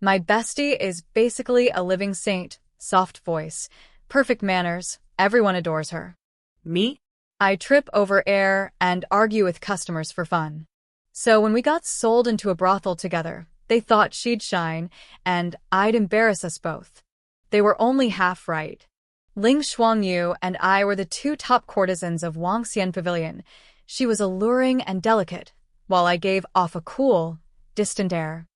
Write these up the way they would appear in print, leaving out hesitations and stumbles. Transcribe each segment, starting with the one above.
My bestie is basically a living saint, soft voice, perfect manners, everyone adores her. Me? I trip over air and argue with customers for fun. So when we got sold into a brothel together, they thought she'd shine, and I'd embarrass us both. They were only half right. Ling Shuanyue and I were the two top courtesans of Wangxian Pavilion. She was alluring and delicate, while I gave off a cool, distant air.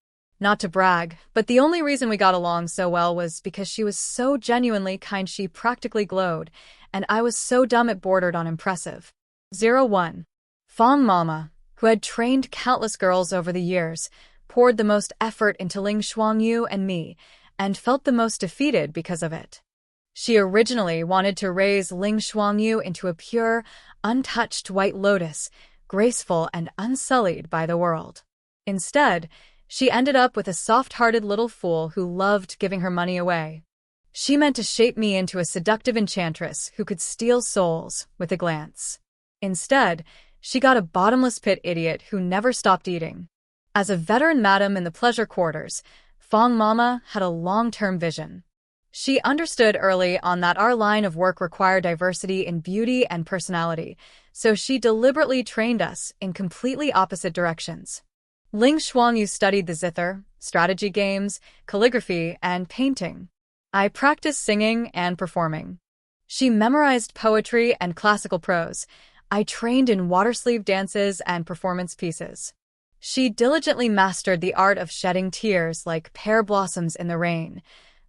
Not to brag, but the only reason we got along so well was because she was so genuinely kind she practically glowed, and I was so dumb it bordered on impressive. 01. Fang Mama, who had trained countless girls over the years, poured the most effort into Ling Shuanyue and me, and felt the most defeated because of it. She originally wanted to raise Ling Shuanyue into a pure, untouched white lotus, graceful and unsullied by the world. Instead, she ended up with a soft-hearted little fool who loved giving her money away. She meant to shape me into a seductive enchantress who could steal souls with a glance. Instead, she got a bottomless pit idiot who never stopped eating. As a veteran madam in the pleasure quarters, Fang Mama had a long-term vision. She understood early on that our line of work required diversity in beauty and personality, so she deliberately trained us in completely opposite directions. Ling Shuanyue studied the zither, strategy games, calligraphy, and painting. I practiced singing and performing. She memorized poetry and classical prose. I trained in water-sleeve dances and performance pieces. She diligently mastered the art of shedding tears like pear blossoms in the rain,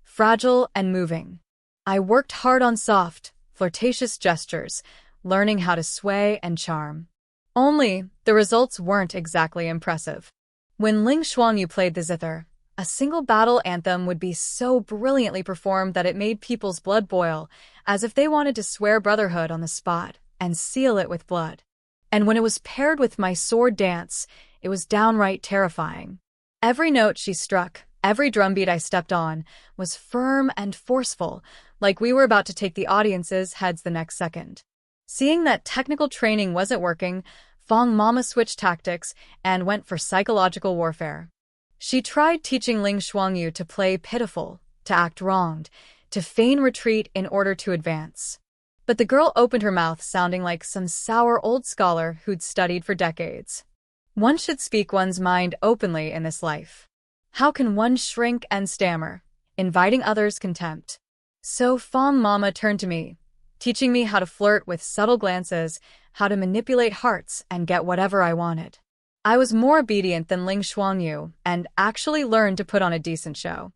fragile and moving. I worked hard on soft, flirtatious gestures, learning how to sway and charm. Only, the results weren't exactly impressive. When Ling Shuanyue played the zither, a single battle anthem would be so brilliantly performed that it made people's blood boil, as if they wanted to swear brotherhood on the spot and seal it with blood. And when it was paired with my sword dance, it was downright terrifying. Every note she struck, every drumbeat I stepped on, was firm and forceful, like we were about to take the audience's heads the next second. Seeing that technical training wasn't working, Fang Mama switched tactics and went for psychological warfare. She tried teaching Ling Shuanyue to play pitiful, to act wronged, to feign retreat in order to advance. But the girl opened her mouth sounding like some sour old scholar who'd studied for decades. One should speak one's mind openly in this life. How can one shrink and stammer, inviting others' contempt? So Fang Mama turned to me, teaching me how to flirt with subtle glances, how to manipulate hearts and get whatever I wanted. I was more obedient than Ling Shuanyue and actually learned to put on a decent show.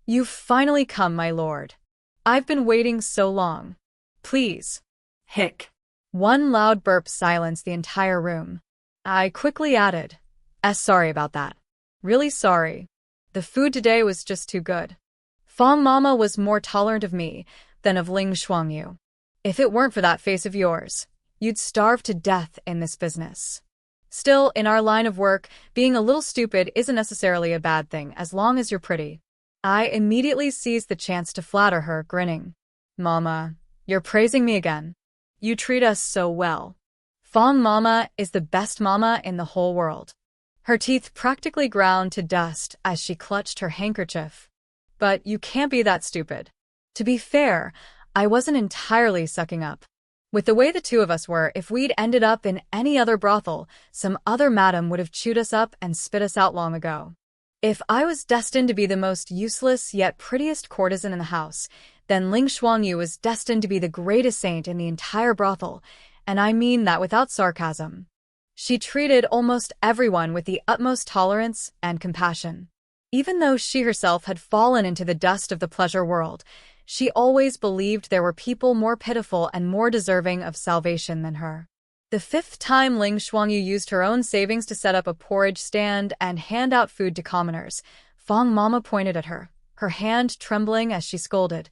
You've finally come, my lord. I've been waiting so long. Please. Hick. One loud burp silenced the entire room. I quickly added, sorry about that. Really sorry. The food today was just too good. Fang Mama was more tolerant of me than of Ling Shuanyue. If it weren't for that face of yours, you'd starve to death in this business. Still, in our line of work, being a little stupid isn't necessarily a bad thing as long as you're pretty. I immediately seized the chance to flatter her, grinning. Mama, you're praising me again. You treat us so well. Fang Mama is the best mama in the whole world. Her teeth practically ground to dust as she clutched her handkerchief. But you can't be that stupid. To be fair, I wasn't entirely sucking up. With the way the two of us were, if we'd ended up in any other brothel, some other madam would have chewed us up and spit us out long ago. If I was destined to be the most useless yet prettiest courtesan in the house, then Ling Shuanyue was destined to be the greatest saint in the entire brothel, and I mean that without sarcasm. She treated almost everyone with the utmost tolerance and compassion. Even though she herself had fallen into the dust of the pleasure world, she always believed there were people more pitiful and more deserving of salvation than her. The 5th time Ling Shuanyue used her own savings to set up a porridge stand and hand out food to commoners, Fang Mama pointed at her, her hand trembling as she scolded.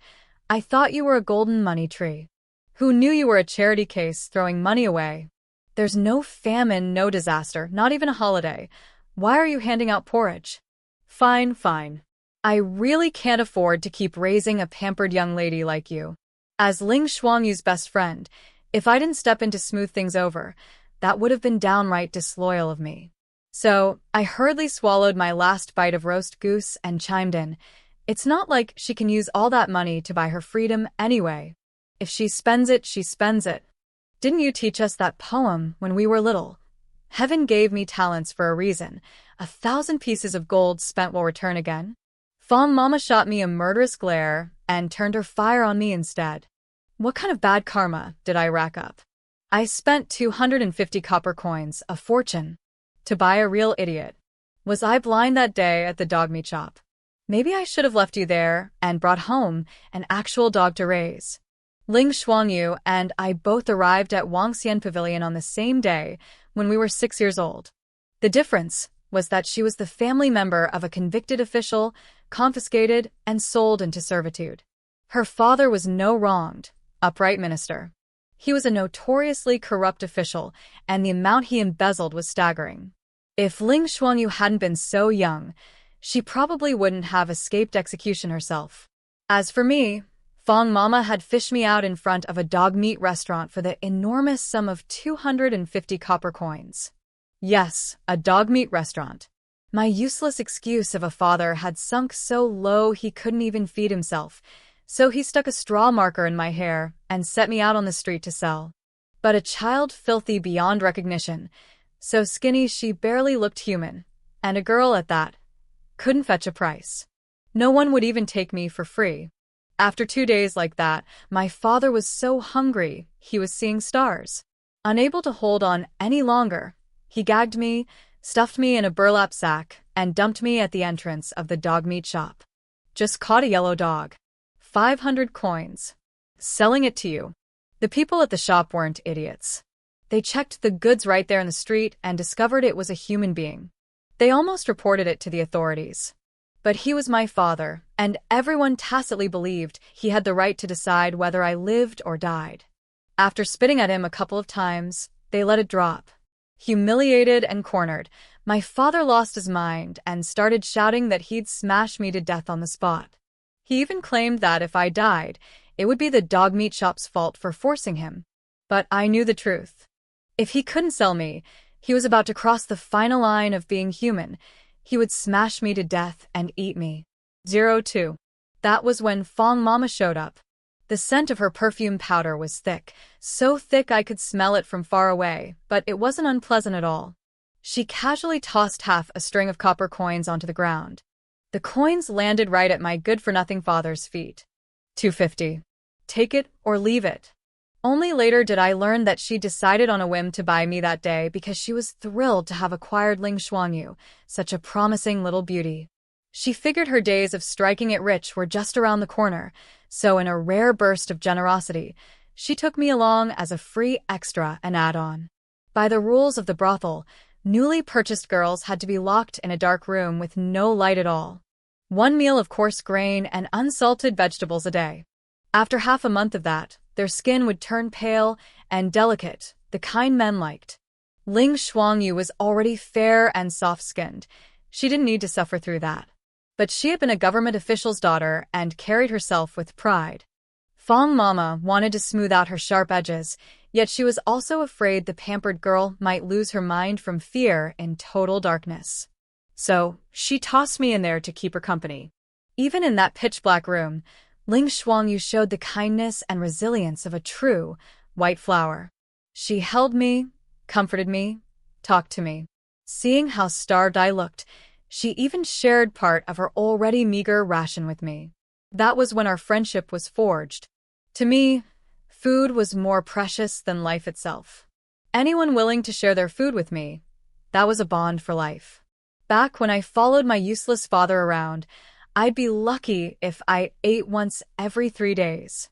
I thought you were a golden money tree. Who knew you were a charity case throwing money away? There's no famine, no disaster, not even a holiday. Why are you handing out porridge? Fine, fine. I really can't afford to keep raising a pampered young lady like you. As Ling Shuanyue's best friend, if I didn't step in to smooth things over, that would have been downright disloyal of me. So I hurriedly swallowed my last bite of roast goose and chimed in, "It's not like she can use all that money to buy her freedom anyway. If she spends it, she spends it. Didn't you teach us that poem when we were little? Heaven gave me talents for a reason. 1,000 pieces of gold spent will return again." Fang Mama shot me a murderous glare and turned her fire on me instead. What kind of bad karma did I rack up? I spent 250 copper coins, a fortune, to buy a real idiot. Was I blind that day at the dog meat shop? Maybe I should have left you there and brought home an actual dog to raise. Ling Shuanyue and I both arrived at Wangxian Pavilion on the same day when we were 6 years old. The difference was that she was the family member of a convicted official, confiscated, and sold into servitude. Her father was no wronged, upright minister. He was a notoriously corrupt official, and the amount he embezzled was staggering. If Ling Shuanyue hadn't been so young, she probably wouldn't have escaped execution herself. As for me, Fang Mama had fished me out in front of a dog meat restaurant for the enormous sum of 250 copper coins. Yes, a dog meat restaurant. My useless excuse of a father had sunk so low he couldn't even feed himself, so he stuck a straw marker in my hair and set me out on the street to sell. But a child filthy beyond recognition, so skinny she barely looked human, and a girl at that, couldn't fetch a price. No one would even take me for free. After 2 days like that, my father was so hungry he was seeing stars. Unable to hold on any longer, he gagged me, stuffed me in a burlap sack, and dumped me at the entrance of the dog meat shop. Just caught a yellow dog. 500 coins. Selling it to you. The people at the shop weren't idiots. They checked the goods right there in the street and discovered it was a human being. They almost reported it to the authorities. But he was my father, and everyone tacitly believed he had the right to decide whether I lived or died. After spitting at him a couple of times, they let it drop. Humiliated and cornered, my father lost his mind and started shouting that he'd smash me to death on the spot. He even claimed that if I died, it would be the dog meat shop's fault for forcing him. But I knew the truth. If he couldn't sell me, he was about to cross the final line of being human. He would smash me to death and eat me. 02. That was when Fang Mama showed up. The scent of her perfume powder was thick, so thick I could smell it from far away, but it wasn't unpleasant at all. She casually tossed half a string of copper coins onto the ground. The coins landed right at my good-for-nothing father's feet. 250. Take it or leave it. Only later did I learn that she decided on a whim to buy me that day because she was thrilled to have acquired Ling Shuanyue, such a promising little beauty. She figured her days of striking it rich were just around the corner, so in a rare burst of generosity, she took me along as a free extra and add-on. By the rules of the brothel, newly purchased girls had to be locked in a dark room with no light at all. 1 meal of coarse grain and unsalted vegetables a day. After half a month of that, their skin would turn pale and delicate, the kind men liked. Ling Shuanyue was already fair and soft-skinned. She didn't need to suffer through that. But she had been a government official's daughter and carried herself with pride. Fang Mama wanted to smooth out her sharp edges, yet she was also afraid the pampered girl might lose her mind from fear in total darkness. So, she tossed me in there to keep her company. Even in that pitch-black room, Ling Shuanyue showed the kindness and resilience of a true white flower. She held me, comforted me, talked to me. Seeing how starved I looked, she even shared part of her already meager ration with me. That was when our friendship was forged. To me, food was more precious than life itself. Anyone willing to share their food with me, that was a bond for life. Back when I followed my useless father around, I'd be lucky if I ate once every 3 days.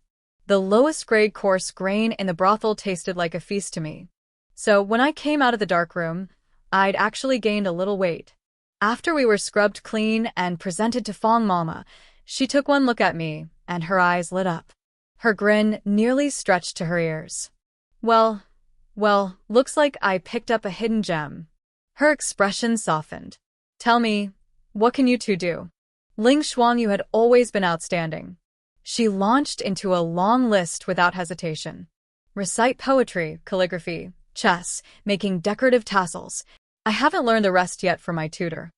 The lowest grade coarse grain in the brothel tasted like a feast to me. So when I came out of the dark room, I'd actually gained a little weight. After we were scrubbed clean and presented to Fang Mama, she took one look at me, and her eyes lit up. Her grin nearly stretched to her ears. Well, looks like I picked up a hidden gem. Her expression softened. Tell me, what can you two do? Ling Shuanyue had always been outstanding. She launched into a long list without hesitation. Recite poetry, calligraphy, chess, making decorative tassels. I haven't learned the rest yet from my tutor.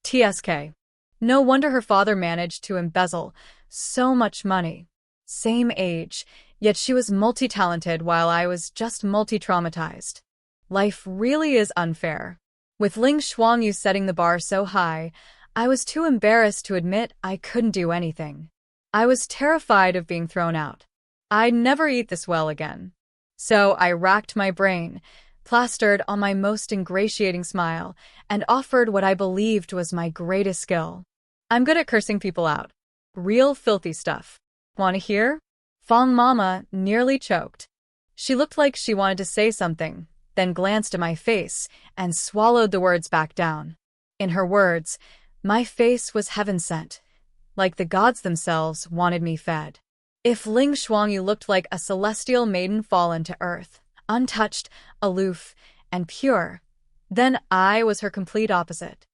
TSK. No wonder her father managed to embezzle so much money. Same age, yet she was multi-talented while I was just multi-traumatized. Life really is unfair. With Ling Shuanyue setting the bar so high, I was too embarrassed to admit I couldn't do anything. I was terrified of being thrown out. I'd never eat this well again. So I racked my brain, plastered on my most ingratiating smile, and offered what I believed was my greatest skill. I'm good at cursing people out. Real filthy stuff. Want to hear? Fang Mama nearly choked. She looked like she wanted to say something, then glanced at my face and swallowed the words back down. In her words, my face was heaven-sent, like the gods themselves wanted me fed. If Ling Shuanyue looked like a celestial maiden fallen to earth, untouched, aloof, and pure, then I was her complete opposite.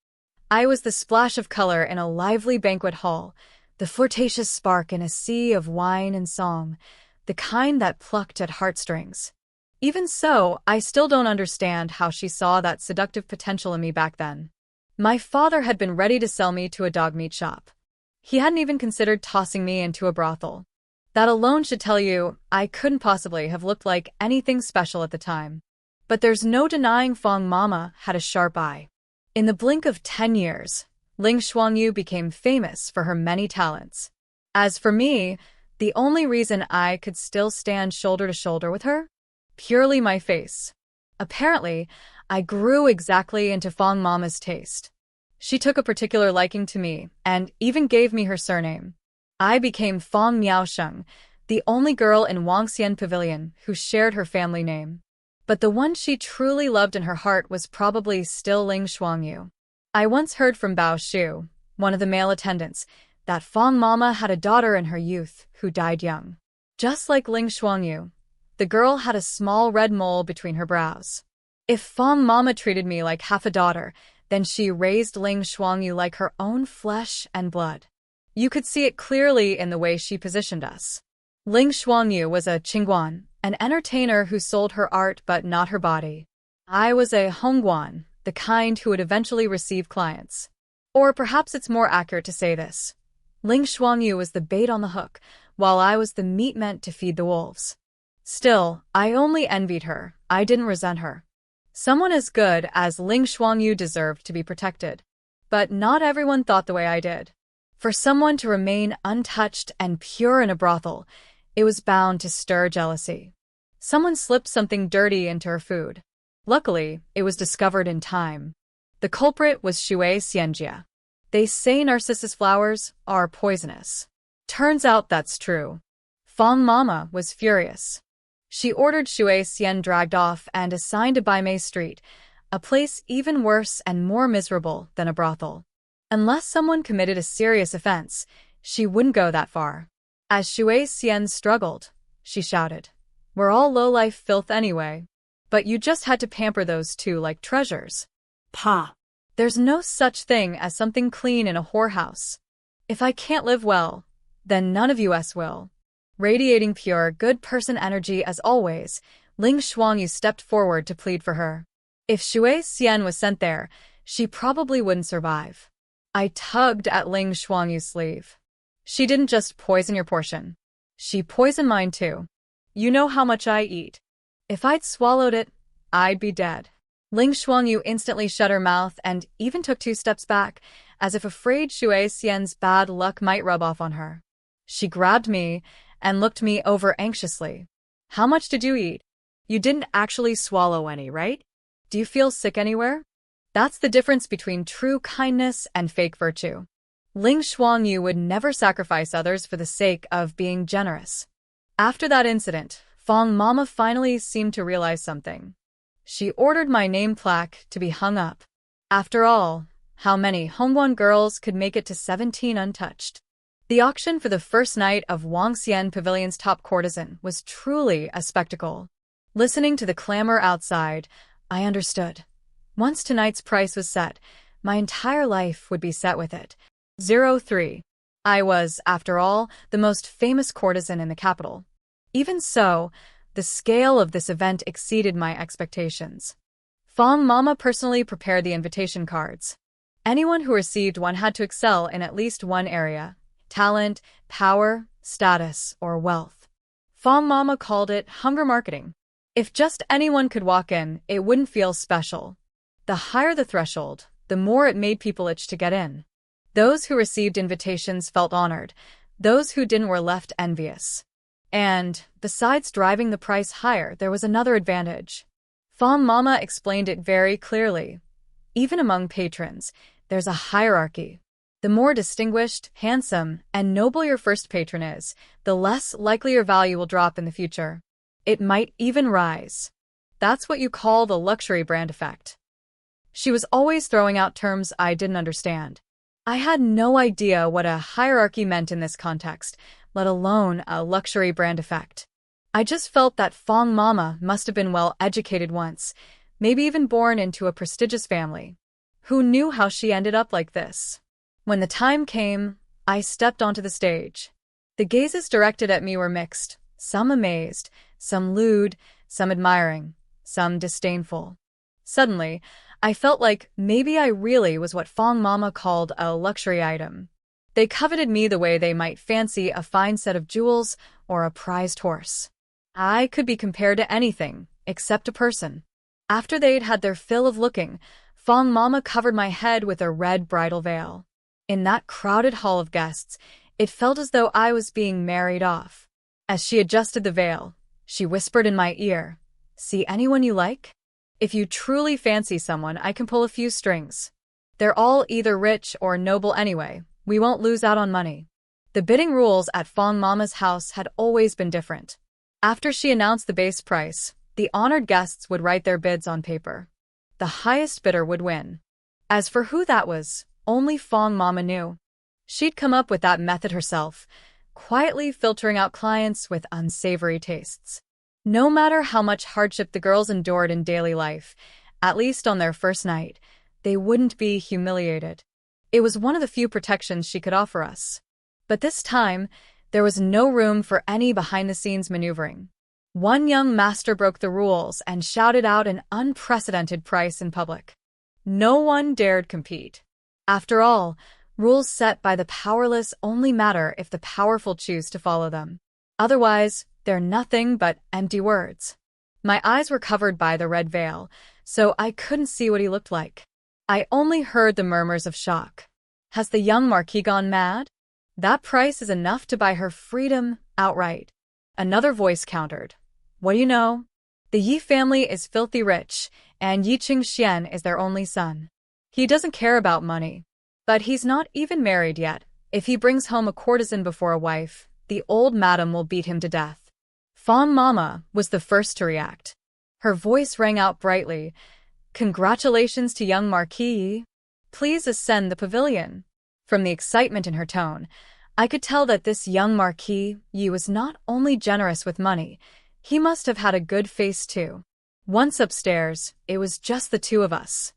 I was the splash of color in a lively banquet hall, the flirtatious spark in a sea of wine and song, the kind that plucked at heartstrings. Even so, I still don't understand how she saw that seductive potential in me back then. My father had been ready to sell me to a dog meat shop. He hadn't even considered tossing me into a brothel. That alone should tell you I couldn't possibly have looked like anything special at the time. But there's no denying Fang Mama had a sharp eye. In the blink of 10 years, Ling Shuanyue became famous for her many talents. As for me, the only reason I could still stand shoulder to shoulder with her? Purely my face. Apparently, I grew exactly into Fang Mama's taste. She took a particular liking to me and even gave me her surname. I became Fang Miaosheng, the only girl in Wangxian Pavilion who shared her family name. But the one she truly loved in her heart was probably still Ling Shuanyue. I once heard from Bao Shu, one of the male attendants, that Fang Mama had a daughter in her youth who died young. Just like Ling Shuanyue, the girl had a small red mole between her brows. If Fang Mama treated me like half a daughter, then she raised Ling Shuanyue like her own flesh and blood. You could see it clearly in the way she positioned us. Ling Shuanyue was a qingguan, an entertainer who sold her art but not her body. I was a hongguan, the kind who would eventually receive clients. Or perhaps it's more accurate to say this. Ling Shuanyue was the bait on the hook, while I was the meat meant to feed the wolves. Still, I only envied her, I didn't resent her. Someone as good as Ling Shuanyue deserved to be protected. But not everyone thought the way I did. For someone to remain untouched and pure in a brothel, it was bound to stir jealousy. Someone slipped something dirty into her food. Luckily, it was discovered in time. The culprit was Shui Xianjia. They say narcissus flowers are poisonous. Turns out that's true. Fang Mama was furious. She ordered Shui Xian dragged off and assigned to Baimei Street, a place even worse and more miserable than a brothel. Unless someone committed a serious offense, she wouldn't go that far. As Shui Xian struggled, she shouted, "We're all low-life filth anyway. But you just had to pamper those two like treasures." Pa! There's no such thing as something clean in a whorehouse. If I can't live well, then none of us will. Radiating pure, good person energy as always, Ling Shuanyue stepped forward to plead for her. If Shui Xian was sent there, she probably wouldn't survive. I tugged at Ling Shuanyue's sleeve. She didn't just poison your portion. She poisoned mine too. You know how much I eat. If I'd swallowed it, I'd be dead. Ling Shuanyue instantly shut her mouth and even took 2 steps back, as if afraid Shui Xian's bad luck might rub off on her. She grabbed me and looked me over anxiously. How much did you eat? You didn't actually swallow any, right? Do you feel sick anywhere? That's the difference between true kindness and fake virtue. Ling Shuanyue would never sacrifice others for the sake of being generous. After that incident, Fang Mama finally seemed to realize something. She ordered my name plaque to be hung up. After all, how many Hongguan girls could make it to 17 untouched? The auction for the first night of Wangxian Pavilion's top courtesan was truly a spectacle. Listening to the clamor outside, I understood. Once tonight's price was set, my entire life would be set with it. 03. I was, after all, the most famous courtesan in the capital. Even so, the scale of this event exceeded my expectations. Fang Mama personally prepared the invitation cards. Anyone who received one had to excel in at least one area: talent, power, status, or wealth. Fang Mama called it hunger marketing. If just anyone could walk in, it wouldn't feel special. The higher the threshold, the more it made people itch to get in. Those who received invitations felt honored. Those who didn't were left envious. And, besides driving the price higher, there was another advantage. Fang Mama explained it very clearly. Even among patrons, there's a hierarchy. The more distinguished, handsome, and noble your first patron is, the less likely your value will drop in the future. It might even rise. That's what you call the luxury brand effect. She was always throwing out terms I didn't understand. I had no idea what a hierarchy meant in this context, let alone a luxury brand effect. I just felt that Fang Mama must have been well educated once, maybe even born into a prestigious family. Who knew how she ended up like this? When the time came, I stepped onto the stage. The gazes directed at me were mixed, some amazed, some lewd, some admiring, some disdainful. Suddenly, I felt like maybe I really was what Fang Mama called a luxury item. They coveted me the way they might fancy a fine set of jewels or a prized horse. I could be compared to anything, except a person. After they'd had their fill of looking, Fang Mama covered my head with a red bridal veil. In that crowded hall of guests, it felt as though I was being married off. As she adjusted the veil, she whispered in my ear, "See anyone you like? If you truly fancy someone, I can pull a few strings. They're all either rich or noble anyway. We won't lose out on money." The bidding rules at Fang Mama's house had always been different. After she announced the base price, the honored guests would write their bids on paper. The highest bidder would win. As for who that was, only Fang Mama knew. She'd come up with that method herself, quietly filtering out clients with unsavory tastes. No matter how much hardship the girls endured in daily life, at least on their first night, they wouldn't be humiliated. It was one of the few protections she could offer us. But this time, there was no room for any behind-the-scenes maneuvering. One young master broke the rules and shouted out an unprecedented price in public. No one dared compete. After all, rules set by the powerless only matter if the powerful choose to follow them. Otherwise, they're nothing but empty words. My eyes were covered by the red veil, so I couldn't see what he looked like. I only heard the murmurs of shock. Has the young Marquis gone mad? That price is enough to buy her freedom outright. Another voice countered. What do you know? The Yi family is filthy rich, and Yi Qingxian is their only son. He doesn't care about money. But he's not even married yet. If he brings home a courtesan before a wife, the old madam will beat him to death. Fang Mama was the first to react. Her voice rang out brightly. Congratulations to young Marquis Yi. Please ascend the pavilion. From the excitement in her tone, I could tell that this young Marquis Yi was not only generous with money, he must have had a good face too. Once upstairs, it was just the two of us.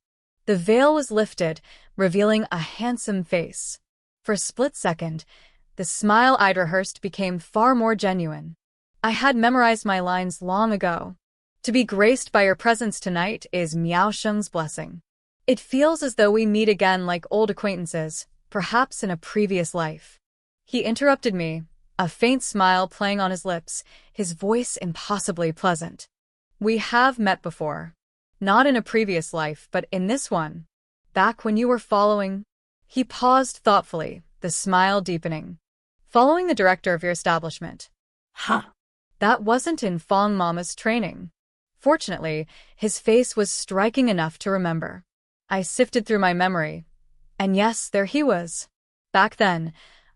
The veil was lifted, revealing a handsome face. For a split second, the smile I'd rehearsed became far more genuine. I had memorized my lines long ago. To be graced by your presence tonight is Miaosheng's blessing. It feels as though we meet again like old acquaintances, perhaps in a previous life. He interrupted me, a faint smile playing on his lips, his voice impossibly pleasant. We have met before. Not in a previous life, but in this one. Back when you were following... He paused thoughtfully, the smile deepening. Following the director of your establishment. Huh. That wasn't in Fang Mama's training. Fortunately, his face was striking enough to remember. I sifted through my memory. And yes, there he was. Back then,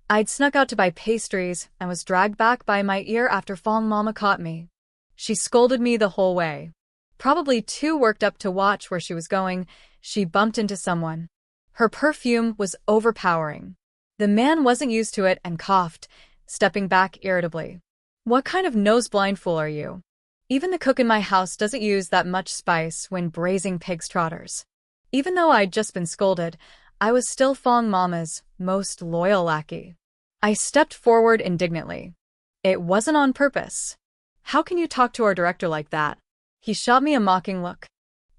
I'd snuck out to buy pastries and was dragged back by my ear after Fang Mama caught me. She scolded me the whole way. Probably too worked up to watch where she was going, she bumped into someone. Her perfume was overpowering. The man wasn't used to it and coughed, stepping back irritably. What kind of nose-blind fool are you? Even the cook in my house doesn't use that much spice when braising pig's trotters. Even though I'd just been scolded, I was still Fang Mama's most loyal lackey. I stepped forward indignantly. It wasn't on purpose. How can you talk to our director like that? He shot me a mocking look.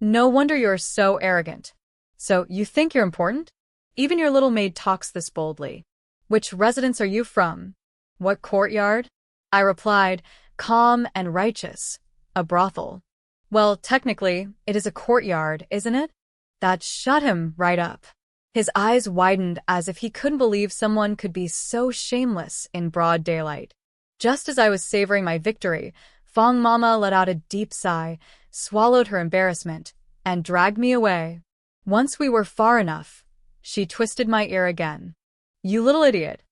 No wonder you're so arrogant. So, you think you're important? Even your little maid talks this boldly. Which residence are you from? What courtyard? I replied, calm and righteous. A brothel. Well, technically, it is a courtyard, isn't it? That shut him right up. His eyes widened as if he couldn't believe someone could be so shameless in broad daylight. Just as I was savoring my victory, Fang Mama let out a deep sigh, swallowed her embarrassment, and dragged me away. Once we were far enough, she twisted my ear again. You little idiot.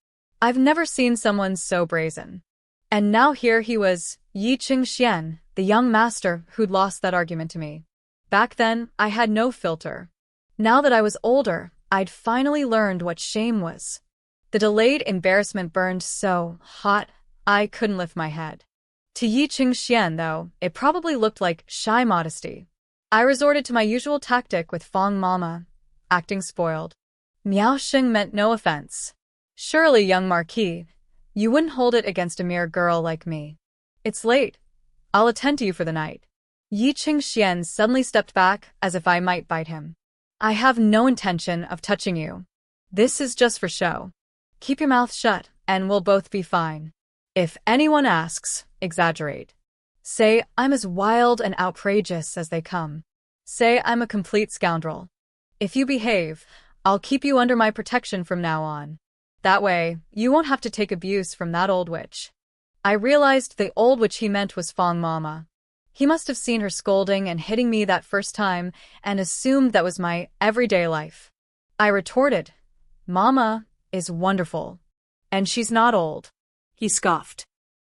I've never seen someone so brazen. And now here he was, Yi Qingxian, the young master who'd lost that argument to me. Back then, I had no filter. Now that I was older, I'd finally learned what shame was. The delayed embarrassment burned so hot, I couldn't lift my head. To Yi Qingxian, though, it probably looked like shy modesty. I resorted to my usual tactic with Fang Mama, acting spoiled. Miaosheng meant no offense. Surely, young Marquis, you wouldn't hold it against a mere girl like me. It's late. I'll attend to you for the night. Yi Qingxian suddenly stepped back as if I might bite him. I have no intention of touching you. This is just for show. Keep your mouth shut, and we'll both be fine. If anyone asks, exaggerate. Say I'm as wild and outrageous as they come. Say I'm a complete scoundrel. If you behave, I'll keep you under my protection from now on. That way, you won't have to take abuse from that old witch. I realized the old witch he meant was Fang Mama. He must have seen her scolding and hitting me that first time and assumed that was my everyday life. I retorted, Mama is wonderful. And she's not old. He scoffed.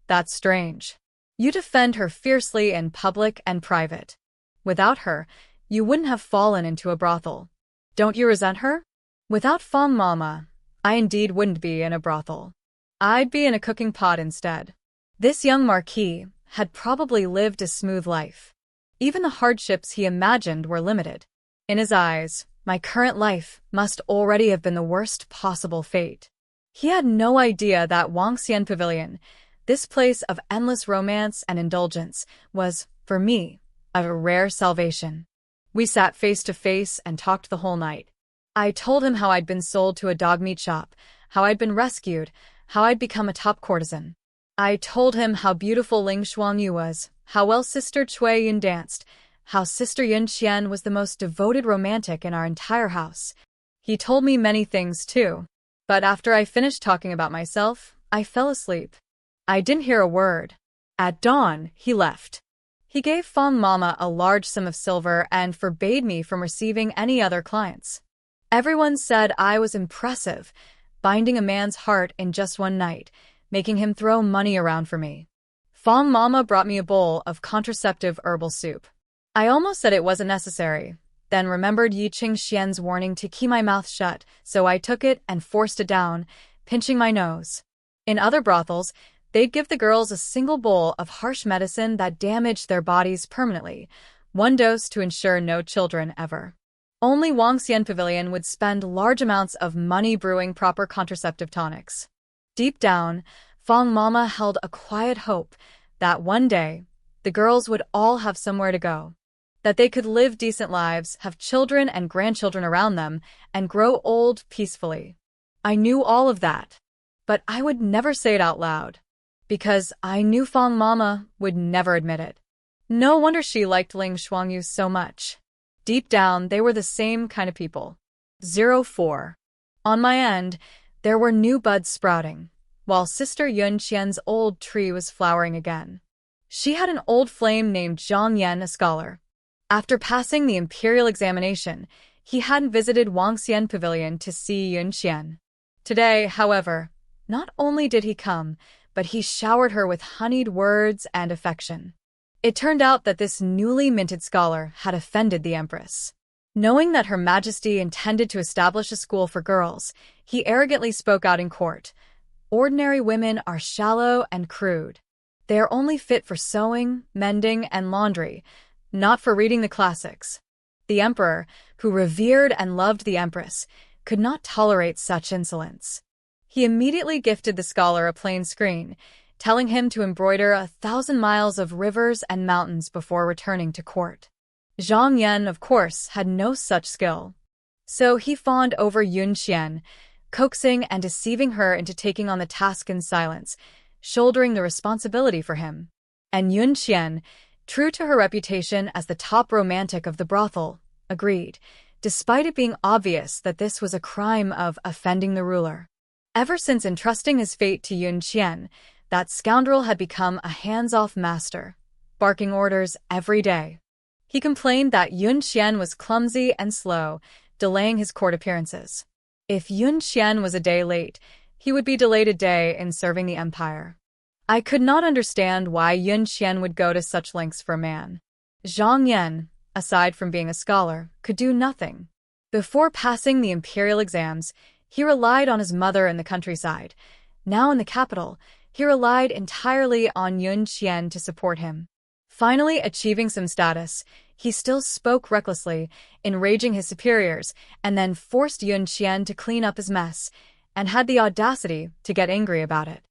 That's strange. You defend her fiercely in public and private. Without her, you wouldn't have fallen into a brothel. Don't you resent her? Without Fang Mama, I indeed wouldn't be in a brothel. I'd be in a cooking pot instead. This young Marquis had probably lived a smooth life. Even the hardships he imagined were limited. In his eyes, my current life must already have been the worst possible fate. He had no idea that Wangxian Pavilion, this place of endless romance and indulgence, was, for me, a rare salvation. We sat face to face and talked the whole night. I told him how I'd been sold to a dog meat shop, how I'd been rescued, how I'd become a top courtesan. I told him how beautiful Ling Shuanyue was, how well Sister Cui Yun danced, how Sister Yun Qian was the most devoted romantic in our entire house. He told me many things too, but after I finished talking about myself, I fell asleep. I didn't hear a word. At dawn, he left. He gave Fang Mama a large sum of silver and forbade me from receiving any other clients. Everyone said I was impressive, binding a man's heart in just one night, making him throw money around for me. Fang Mama brought me a bowl of contraceptive herbal soup. I almost said it wasn't necessary, then remembered Yi Qingxian's warning to keep my mouth shut, so I took it and forced it down, pinching my nose. In other brothels, they'd give the girls a single bowl of harsh medicine that damaged their bodies permanently, one dose to ensure no children ever. Only Wangxian Pavilion would spend large amounts of money brewing proper contraceptive tonics. Deep down, Fang Mama held a quiet hope that one day, the girls would all have somewhere to go. That they could live decent lives, have children and grandchildren around them, and grow old peacefully. I knew all of that, but I would never say it out loud, because I knew Fang Mama would never admit it. No wonder she liked Ling Shuanyue so much. Deep down, they were the same kind of people. 04. On my end, there were new buds sprouting, while Sister Yun Qian's old tree was flowering again. She had an old flame named Zhang Yan, a scholar. After passing the imperial examination, he hadn't visited Wangxian Pavilion to see Yun Qian. Today, however, not only did he come, but he showered her with honeyed words and affection. It turned out that this newly minted scholar had offended the Empress. Knowing that Her Majesty intended to establish a school for girls, he arrogantly spoke out in court. Ordinary women are shallow and crude. They are only fit for sewing, mending, and laundry, not for reading the classics. The Emperor, who revered and loved the Empress, could not tolerate such insolence. He immediately gifted the scholar a plain screen, telling him to embroider 1,000 miles of rivers and mountains before returning to court. Zhang Yan, of course, had no such skill. So he fawned over Yun Xian, coaxing and deceiving her into taking on the task in silence, shouldering the responsibility for him. And Yun Xian, true to her reputation as the top romantic of the brothel, agreed, despite it being obvious that this was a crime of offending the ruler. Ever since entrusting his fate to Yun Xian, that scoundrel had become a hands-off master, barking orders every day. He complained that Yun Xian was clumsy and slow, delaying his court appearances. If Yun Xian was a day late, he would be delayed a day in serving the empire. I could not understand why Yun Xian would go to such lengths for a man. Zhang Yan, aside from being a scholar, could do nothing. Before passing the imperial exams, he relied on his mother in the countryside. Now in the capital, he relied entirely on Yun Xian to support him. Finally achieving some status, he still spoke recklessly, enraging his superiors, and then forced Yun Xian to clean up his mess, and had the audacity to get angry about it.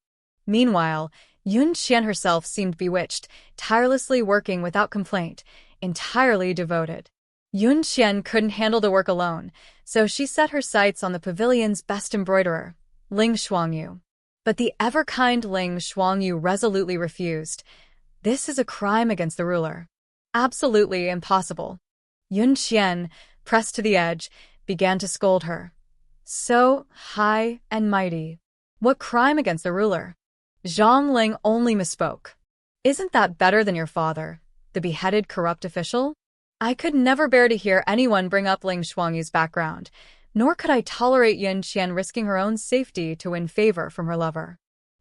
Meanwhile, Yun Xian herself seemed bewitched, tirelessly working without complaint, entirely devoted. Yun Xian couldn't handle the work alone, so she set her sights on the pavilion's best embroiderer, Ling Shuanyue. But the ever-kind Ling Shuanyue resolutely refused. This is a crime against the ruler. Absolutely impossible. Yun Xian, pressed to the edge, began to scold her. So high and mighty. What crime against the ruler? Zhang Ling only misspoke. Isn't that better than your father, the beheaded corrupt official? I could never bear to hear anyone bring up Ling Shuanyue's background, nor could I tolerate Yun Xian risking her own safety to win favor from her lover.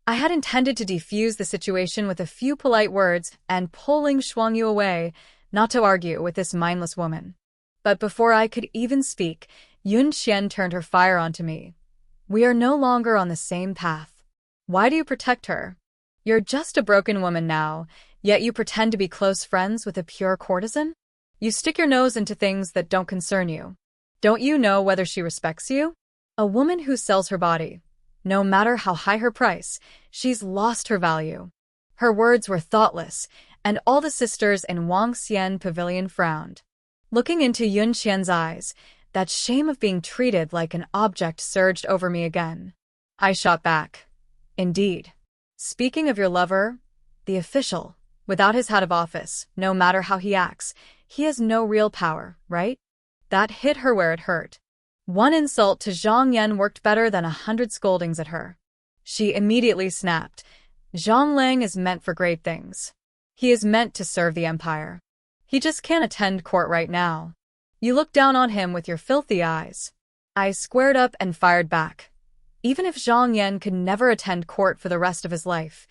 I had intended to defuse the situation with a few polite words and pull Ling Shuanyue away, not to argue with this mindless woman. But before I could even speak, Yun Xian turned her fire onto me. We are no longer on the same path. Why do you protect her? You're just a broken woman now, yet you pretend to be close friends with a pure courtesan? You stick your nose into things that don't concern you. Don't you know whether she respects you? A woman who sells her body, no matter how high her price, she's lost her value. Her words were thoughtless, and all the sisters in Wangxian Pavilion frowned. Looking into Yun Xian's eyes, that shame of being treated like an object surged over me again. I shot back. Indeed. Speaking of your lover, the official, without his hat of office, no matter how he acts, he has no real power, right? That hit her where it hurt. One insult to Zhang Yan worked better than 100 scoldings at her. She immediately snapped. Zhang Lang is meant for great things. He is meant to serve the empire. He just can't attend court right now. You look down on him with your filthy eyes. I squared up and fired back. Even if Zhang Yan could never attend court for the rest of his life,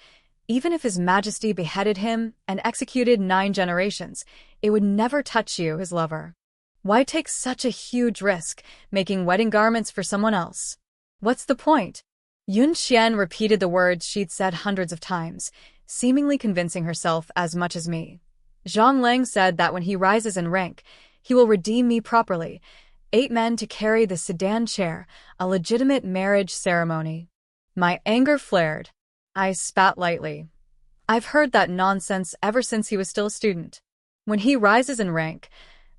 even if His Majesty beheaded him and executed 9 generations, it would never touch you, his lover. Why take such a huge risk, making wedding garments for someone else? What's the point? Yun Xian repeated the words she'd said hundreds of times, seemingly convincing herself as much as me. Zhang Lang said that when he rises in rank, he will redeem me properly. 8 men to carry the sedan chair, a legitimate marriage ceremony. My anger flared. I spat lightly. I've heard that nonsense ever since he was still a student. When he rises in rank,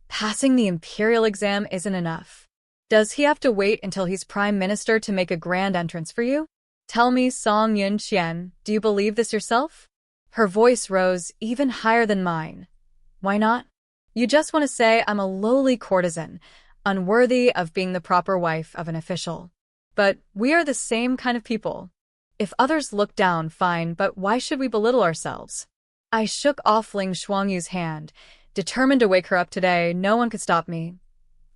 passing the imperial exam isn't enough. Does he have to wait until he's prime minister to make a grand entrance for you? Tell me, Song Yun Xian, do you believe this yourself? Her voice rose even higher than mine. Why not? You just want to say I'm a lowly courtesan, unworthy of being the proper wife of an official. But we are the same kind of people. If others look down, fine, but why should we belittle ourselves? I shook off Ling Shuanyue's hand, determined to wake her up today. No one could stop me.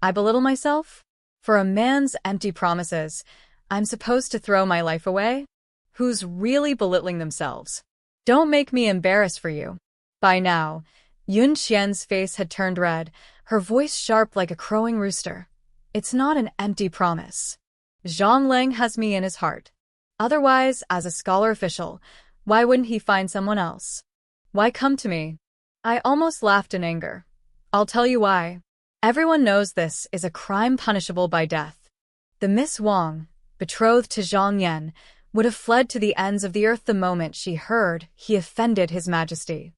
I belittle myself? For a man's empty promises, I'm supposed to throw my life away? Who's really belittling themselves? Don't make me embarrassed for you. By now, Yun Xian's face had turned red, her voice sharp like a crowing rooster. It's not an empty promise. Zhang Lang has me in his heart. Otherwise, as a scholar official, why wouldn't he find someone else? Why come to me? I almost laughed in anger. I'll tell you why. Everyone knows this is a crime punishable by death. The Miss Wang, betrothed to Zhang Yan, would have fled to the ends of the earth the moment she heard he offended His Majesty.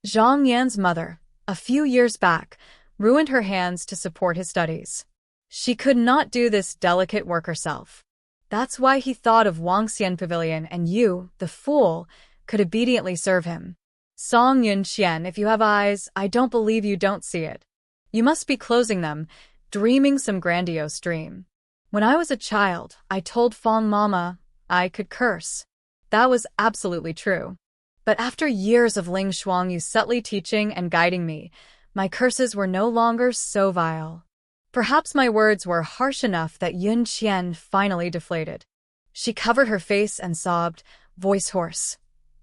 Zhang Yan's mother, a few years back, ruined her hands to support his studies. She could not do this delicate work herself. That's why he thought of Wangxian Pavilion, and you, the fool, could obediently serve him. Song Yunxian, if you have eyes, I don't believe you don't see it. You must be closing them, dreaming some grandiose dream. When I was a child, I told Fang Mama I could curse. That was absolutely true. But after years of Ling Shuanyue subtly teaching and guiding me, my curses were no longer so vile. Perhaps my words were harsh enough that Yun Qian finally deflated. She covered her face and sobbed, voice hoarse.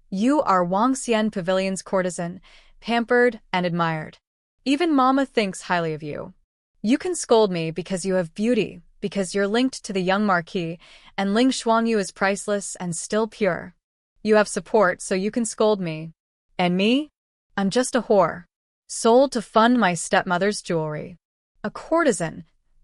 You are Wangxian Pavilion's courtesan, pampered and admired. Even Mama thinks highly of you. You can scold me because you have beauty, because you're linked to the young marquis, and Ling Shuanyue is priceless and still pure. You have support, so you can scold me. And me? I'm just a whore. Sold to fund my stepmother's jewelry. A courtesan.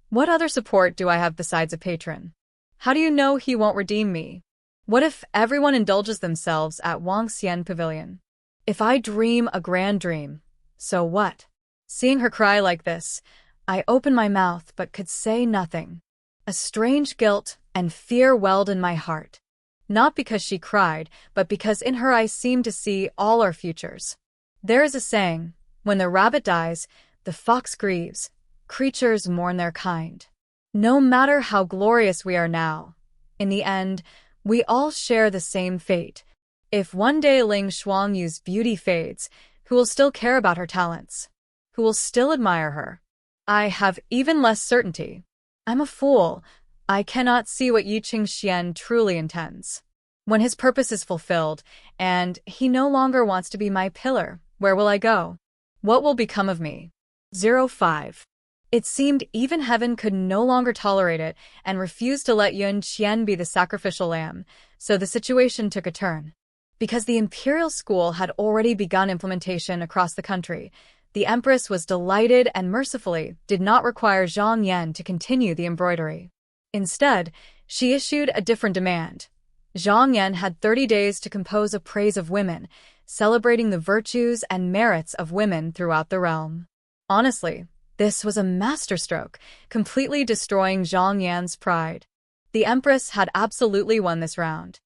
What other support do I have besides a patron? How do you know he won't redeem me? What if everyone indulges themselves at Wangxian Pavilion? If I dream a grand dream, so what? Seeing her cry like this, I opened my mouth but could say nothing. A strange guilt and fear welled in my heart. Not because she cried, but because in her I seemed to see all our futures. There is a saying, when the rabbit dies, the fox grieves. Creatures mourn their kind. No matter how glorious we are now, in the end, we all share the same fate. If one day Ling Shuanyue's beauty fades, who will still care about her talents? Who will still admire her? I have even less certainty. I'm a fool. I cannot see what Yi Qingxian truly intends. When his purpose is fulfilled, and he no longer wants to be my pillar, where will I go? What will become of me? 05. It seemed even heaven could no longer tolerate it and refused to let Yun Qian be the sacrificial lamb, so the situation took a turn. Because the imperial school had already begun implementation across the country, the Empress was delighted and mercifully did not require Zhang Yan to continue the embroidery. Instead, she issued a different demand. Zhang Yan had 30 days to compose a praise of women, celebrating the virtues and merits of women throughout the realm. Honestly, this was a masterstroke, completely destroying Zhang Yan's pride. The Empress had absolutely won this round.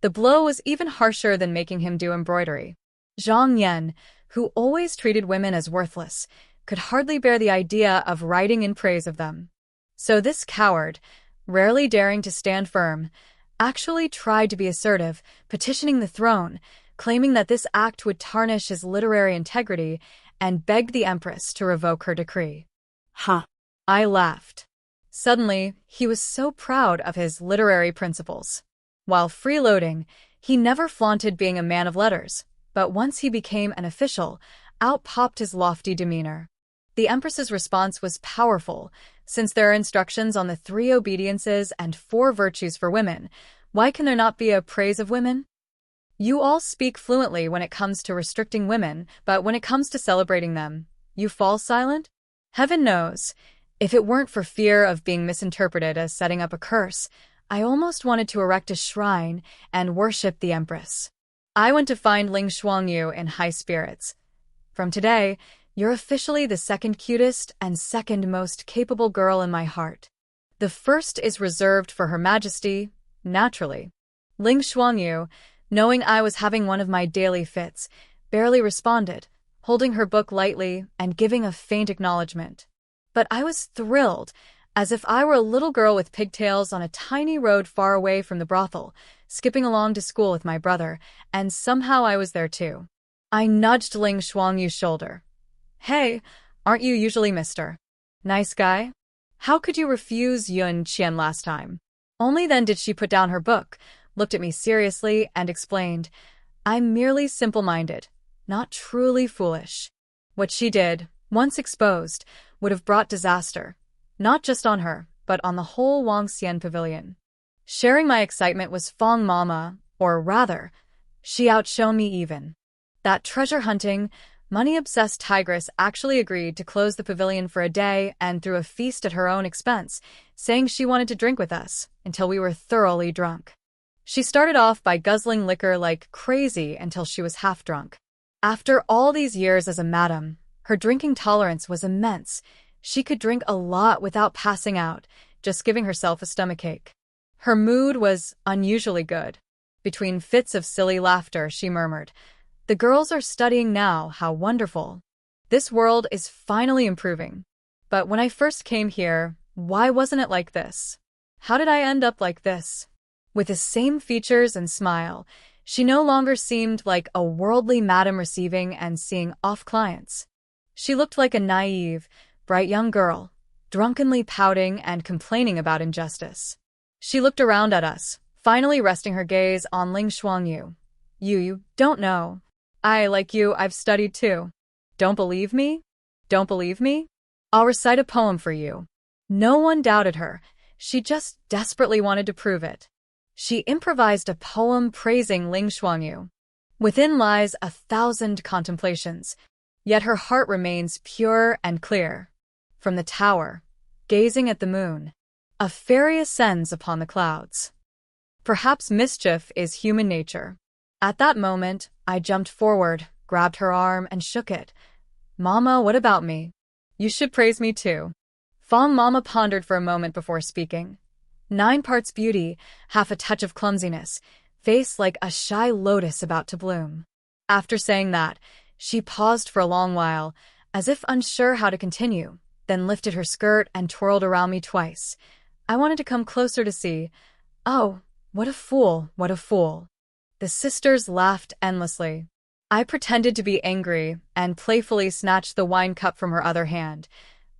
The blow was even harsher than making him do embroidery. Zhang Yan, who always treated women as worthless, could hardly bear the idea of writing in praise of them. So this coward, rarely daring to stand firm, actually tried to be assertive, petitioning the throne, claiming that this act would tarnish his literary integrity, and begged the Empress to revoke her decree. Huh. I laughed. Suddenly, he was so proud of his literary principles. While freeloading, he never flaunted being a man of letters, but once he became an official, out popped his lofty demeanor. The Empress's response was powerful. Since there are instructions on the 3 obediences and 4 virtues for women, why can there not be a praise of women? You all speak fluently when it comes to restricting women, but when it comes to celebrating them, you fall silent? Heaven knows, if it weren't for fear of being misinterpreted as setting up a curse, I almost wanted to erect a shrine and worship the Empress. I went to find Ling Shuanyue in high spirits. From today, you're officially the second cutest and second most capable girl in my heart. The first is reserved for Her Majesty, naturally. Ling Shuanyue, knowing I was having one of my daily fits, barely responded, holding her book lightly and giving a faint acknowledgement. But I was thrilled, as if I were a little girl with pigtails on a tiny road far away from the brothel, skipping along to school with my brother, and somehow I was there too. I nudged Ling Shuanyue's shoulder. Hey, aren't you usually Mr. Nice Guy? How could you refuse Yun Qian last time? Only then did she put down her book, looked at me seriously, and explained, I'm merely simple-minded, not truly foolish. What she did, once exposed, would have brought disaster, not just on her, but on the whole Wangxian Pavilion. Sharing my excitement was Fang Mama, or rather, she outshone me even. That treasure-hunting, money-obsessed tigress actually agreed to close the pavilion for a day and threw a feast at her own expense, saying she wanted to drink with us until we were thoroughly drunk. She started off by guzzling liquor like crazy until she was half drunk. After all these years as a madam, Her drinking tolerance was immense. She could drink a lot without passing out, just giving herself a stomachache. Her mood was unusually good. Between fits of silly laughter, she murmured, "The girls are studying now, how wonderful. This world is finally improving. But when I first came here, why wasn't it like this? How did I end up like this?" With the same features and smile, she no longer seemed like a worldly madam receiving and seeing off clients. She looked like a naive, bright young girl, drunkenly pouting and complaining about injustice. She looked around at us, finally resting her gaze on Ling Shuanyue. You don't know. Like you, I've studied too. Don't believe me? Don't believe me? I'll recite a poem for you." No one doubted her. She just desperately wanted to prove it. She improvised a poem praising Ling Shuanyue. Within lies 1,000 contemplations, yet her heart remains pure and clear. From the tower, gazing at the moon, a fairy ascends upon the clouds. Perhaps mischief is human nature. At that moment, I jumped forward, grabbed her arm, and shook it. "Mama, what about me? You should praise me too." Fang Mama pondered for a moment before speaking. 9 parts beauty, half a touch of clumsiness, face like a shy lotus about to bloom. After saying that, she paused for a long while, as if unsure how to continue, then lifted her skirt and twirled around me twice. I wanted to come closer to see. Oh, what a fool, what a fool. The sisters laughed endlessly. I pretended to be angry and playfully snatched the wine cup from her other hand.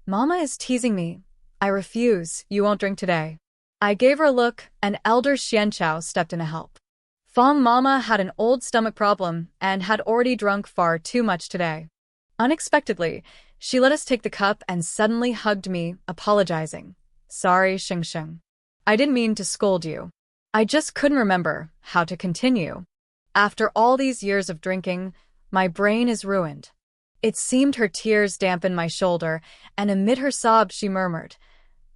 "Mama is teasing me. I refuse, you won't drink today." I gave her a look, and Elder Xianchao stepped in to help. Fang Mama had an old stomach problem and had already drunk far too much today. Unexpectedly, she let us take the cup and suddenly hugged me, apologizing. "Sorry, Shengsheng. I didn't mean to scold you. I just couldn't remember how to continue. After all these years of drinking, my brain is ruined." It seemed her tears dampened my shoulder, and amid her sobs she murmured,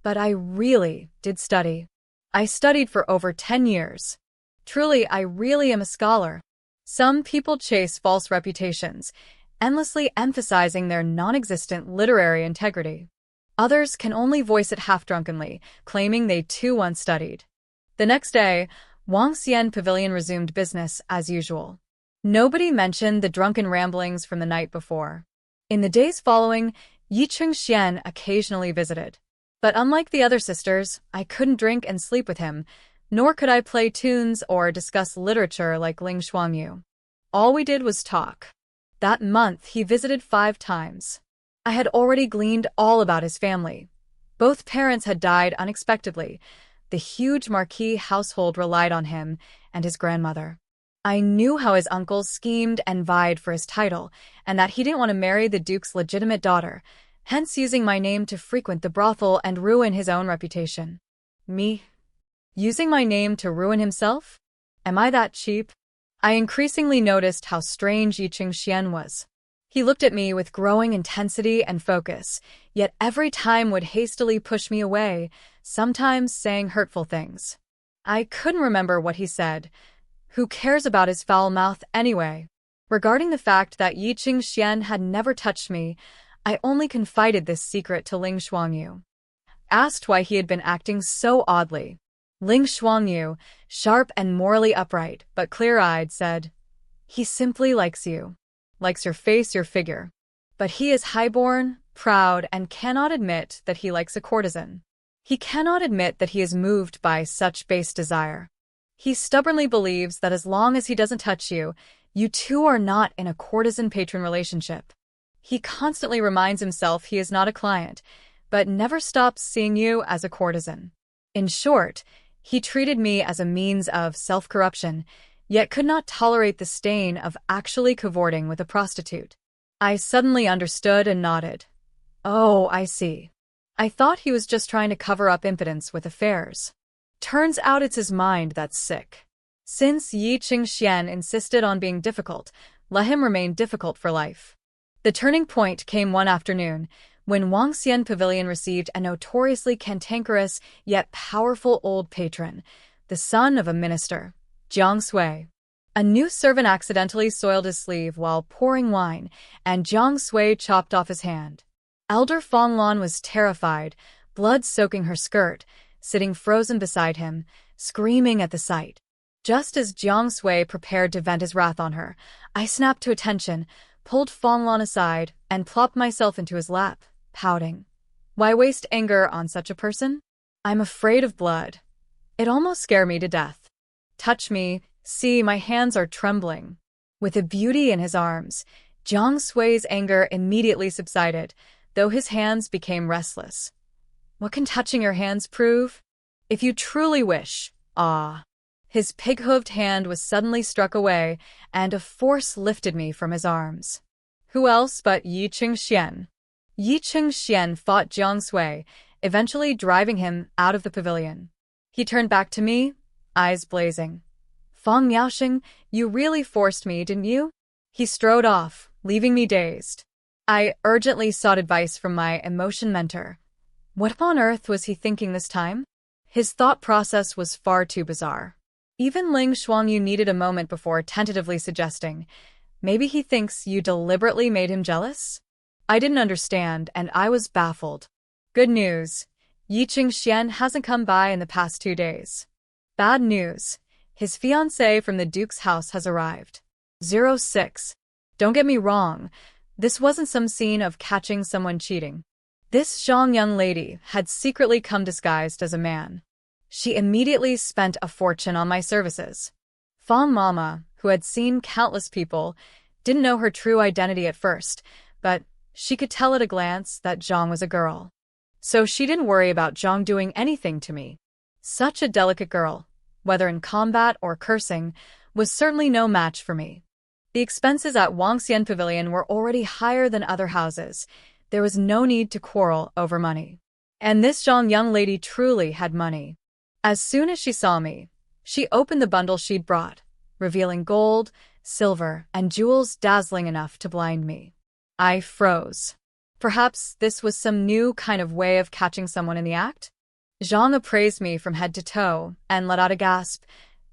"But I really did study. I studied for over 10 years. Truly, I really am a scholar." Some people chase false reputations, endlessly emphasizing their non-existent literary integrity. Others can only voice it half-drunkenly, claiming they too once studied. The next day, Wangxian Pavilion resumed business as usual. Nobody mentioned the drunken ramblings from the night before. In the days following, Yicheng Xian occasionally visited. But unlike the other sisters, I couldn't drink and sleep with him, nor could I play tunes or discuss literature like Ling Shuanyue. All we did was talk. That month, he visited 5 times. I had already gleaned all about his family. Both parents had died unexpectedly. The huge marquis household relied on him and his grandmother. I knew how his uncles schemed and vied for his title, and that he didn't want to marry the duke's legitimate daughter, hence using my name to frequent the brothel and ruin his own reputation. Me? Using my name to ruin himself? Am I that cheap? I increasingly noticed how strange Yicheng Xian was. He looked at me with growing intensity and focus, yet every time would hastily push me away, sometimes saying hurtful things. I couldn't remember what he said. Who cares about his foul mouth anyway? Regarding the fact that Yicheng Xian had never touched me, I only confided this secret to Ling Shuanyue. Asked why he had been acting so oddly. Ling Shuanyue, sharp and morally upright but clear-eyed, said, "He simply likes you. Likes your face, your figure. But he is highborn, proud, and cannot admit that he likes a courtesan. He cannot admit that he is moved by such base desire. He stubbornly believes that as long as he doesn't touch you, you two are not in a courtesan-patron relationship. He constantly reminds himself he is not a client, but never stops seeing you as a courtesan. In short, he treated me as a means of self-corruption, yet could not tolerate the stain of actually cavorting with a prostitute." I suddenly understood and nodded. "Oh, I see. I thought he was just trying to cover up impotence with affairs. Turns out it's his mind that's sick." Since Yicheng Xian insisted on being difficult, let him remain difficult for life. The turning point came one afternoon, when Wangxian Pavilion received a notoriously cantankerous yet powerful old patron, the son of a minister, Jiang Sui. A new servant accidentally soiled his sleeve while pouring wine, and Jiang Sui chopped off his hand. Elder Fang Lan was terrified, blood soaking her skirt, sitting frozen beside him, screaming at the sight. Just as Jiang Sui prepared to vent his wrath on her, I snapped to attention, pulled Fang Lan aside, and plopped myself into his lap, pouting. Why waste anger on such a person? I'm afraid of blood. It almost scared me to death. Touch me, see, my hands are trembling. With a beauty in his arms, Jiang Sui's anger immediately subsided, though his hands became restless. What can touching your hands prove? If you truly wish, ah. His pig-hooved hand was suddenly struck away, and a force lifted me from his arms. Who else but Yi Chengxian? Yi Chengxian fought Jiang Sui, eventually driving him out of the pavilion. He turned back to me, eyes blazing. Fang Miaosheng, you really forced me, didn't you? He strode off, leaving me dazed. I urgently sought advice from my emotion mentor. What on earth was he thinking this time? His thought process was far too bizarre. Even Ling Shuanyue needed a moment before tentatively suggesting, maybe he thinks you deliberately made him jealous? I didn't understand, and I was baffled. Good news. Yi Chengxian hasn't come by in the past 2 days. Bad news. His fiancée from the Duke's house has arrived. 06. Don't get me wrong. This wasn't some scene of catching someone cheating. This Zhang young lady had secretly come disguised as a man. She immediately spent a fortune on my services. Fang Mama, who had seen countless people, didn't know her true identity at first, but she could tell at a glance that Zhang was a girl. So she didn't worry about Zhang doing anything to me. Such a delicate girl, whether in combat or cursing, was certainly no match for me. The expenses at Wangxian Pavilion were already higher than other houses. There was no need to quarrel over money. And this Zhang young lady truly had money. As soon as she saw me, she opened the bundle she'd brought, revealing gold, silver, and jewels dazzling enough to blind me. I froze. Perhaps this was some new kind of way of catching someone in the act? Zhang appraised me from head to toe and let out a gasp.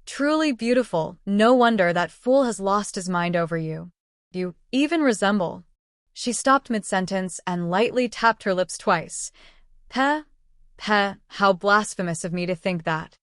Truly beautiful, no wonder that fool has lost his mind over you. You even resemble. She stopped mid-sentence and lightly tapped her lips twice. Peh, how blasphemous of me to think that.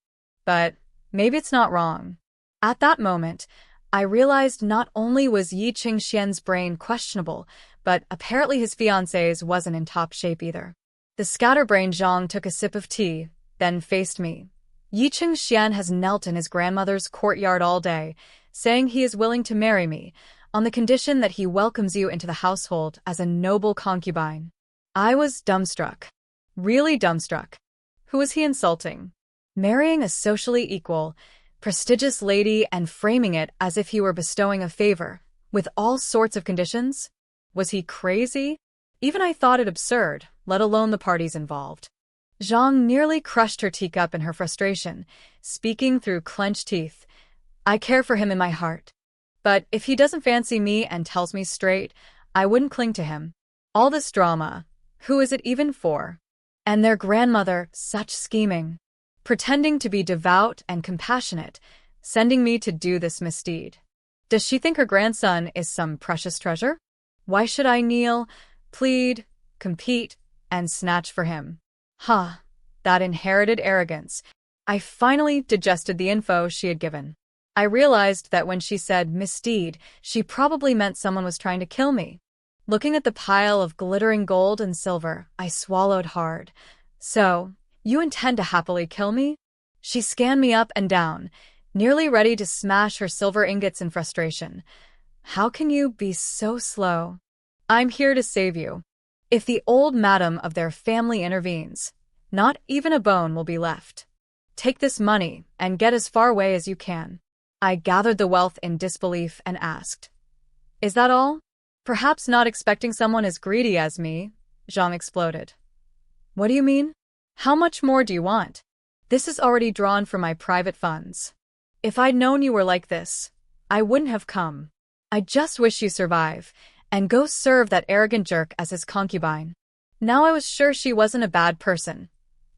But maybe it's not wrong. At that moment, I realized not only was Yi Chengxian's brain questionable, but apparently his fiancé's wasn't in top shape either. The scatterbrained Zhang took a sip of tea, then faced me. Yi Chengxian has knelt in his grandmother's courtyard all day, saying he is willing to marry me, on the condition that he welcomes you into the household as a noble concubine. I was dumbstruck. Really dumbstruck. Who was he insulting? Marrying a socially equal, prestigious lady and framing it as if he were bestowing a favor, with all sorts of conditions? Was he crazy? Even I thought it absurd, let alone the parties involved. Zhang nearly crushed her teacup in her frustration, speaking through clenched teeth. I care for him in my heart. But if he doesn't fancy me and tells me straight, I wouldn't cling to him. All this drama, who is it even for? And their grandmother, such scheming. Pretending to be devout and compassionate, sending me to do this misdeed. Does she think her grandson is some precious treasure? Why should I kneel, plead, compete, and snatch for him? That inherited arrogance. I finally digested the info she had given. I realized that when she said misdeed, she probably meant someone was trying to kill me. Looking at the pile of glittering gold and silver, I swallowed hard. So, you intend to happily kill me? She scanned me up and down, nearly ready to smash her silver ingots in frustration. How can you be so slow? I'm here to save you. If the old madam of their family intervenes, not even a bone will be left. Take this money and get as far away as you can. I gathered the wealth in disbelief and asked, Is that all? Perhaps not expecting someone as greedy as me, Zhang exploded. What do you mean? How much more do you want? This is already drawn from my private funds. If I'd known you were like this, I wouldn't have come. I just wish you survive, and go serve that arrogant jerk as his concubine. Now I was sure she wasn't a bad person.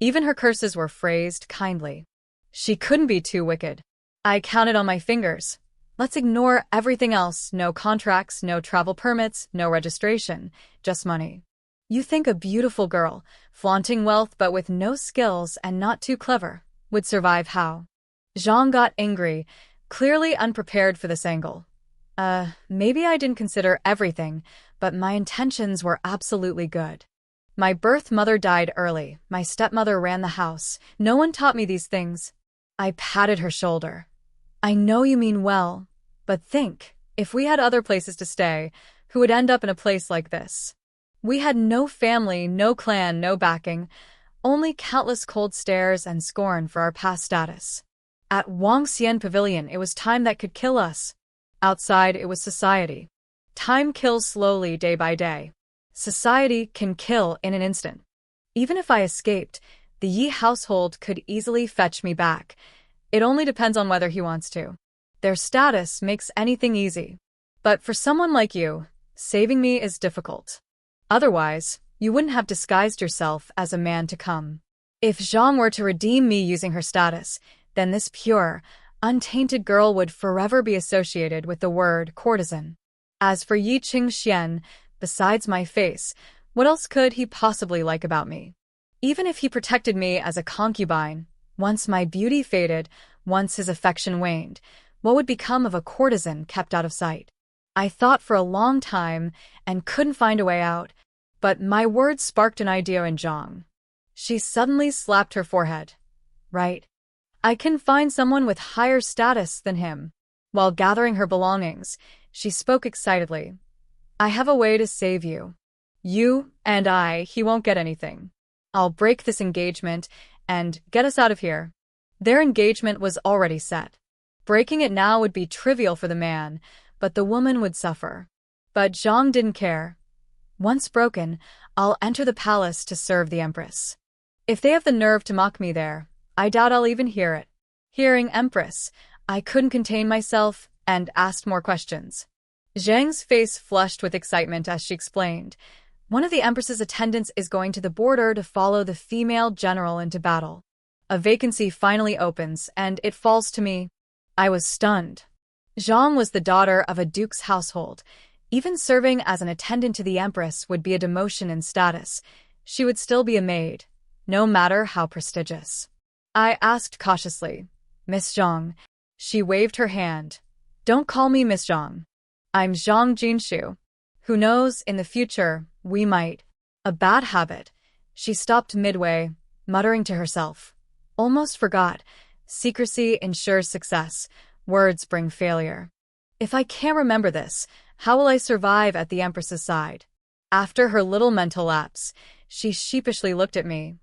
Even her curses were phrased kindly. She couldn't be too wicked. I counted on my fingers. Let's ignore everything else. No contracts, no travel permits, no registration, just money. You think a beautiful girl, flaunting wealth but with no skills and not too clever, would survive how? Zhang got angry, clearly unprepared for this angle. Maybe I didn't consider everything, but my intentions were absolutely good. My birth mother died early, my stepmother ran the house, no one taught me these things. I patted her shoulder. I know you mean well, but think, if we had other places to stay, who would end up in a place like this? We had no family, no clan, no backing, only countless cold stares and scorn for our past status. At Wangxian Pavilion, it was time that could kill us. Outside, it was society. Time kills slowly day by day. Society can kill in an instant. Even if I escaped, the Yi household could easily fetch me back. It only depends on whether he wants to. Their status makes anything easy. But for someone like you, saving me is difficult. Otherwise, you wouldn't have disguised yourself as a man to come. If Zhang were to redeem me using her status, then this pure, untainted girl would forever be associated with the word courtesan. As for Yi Qingxian, besides my face, what else could he possibly like about me? Even if he protected me as a concubine, once my beauty faded, once his affection waned, what would become of a courtesan kept out of sight? I thought for a long time and couldn't find a way out, but my words sparked an idea in Zhang. She suddenly slapped her forehead. Right. I can find someone with higher status than him. While gathering her belongings, she spoke excitedly. I have a way to save you. You and I, he won't get anything. I'll break this engagement and get us out of here. Their engagement was already set. Breaking it now would be trivial for the man, but the woman would suffer. But Zhang didn't care. Once broken, I'll enter the palace to serve the Empress. If they have the nerve to mock me there, I doubt I'll even hear it. Hearing Empress, I couldn't contain myself and asked more questions. Zhang's face flushed with excitement as she explained. One of the Empress's attendants is going to the border to follow the female general into battle. A vacancy finally opens, and it falls to me. I was stunned. Zhang was the daughter of a duke's household. Even serving as an attendant to the Empress would be a demotion in status. She would still be a maid, no matter how prestigious. I asked cautiously, Miss Zhang. She waved her hand. Don't call me Miss Zhang. I'm Zhang Jinshu. Who knows, in the future, we might. A bad habit. She stopped midway, muttering to herself. Almost forgot. Secrecy ensures success. Words bring failure. If I can't remember this, how will I survive at the Empress's side? After her little mental lapse, she sheepishly looked at me.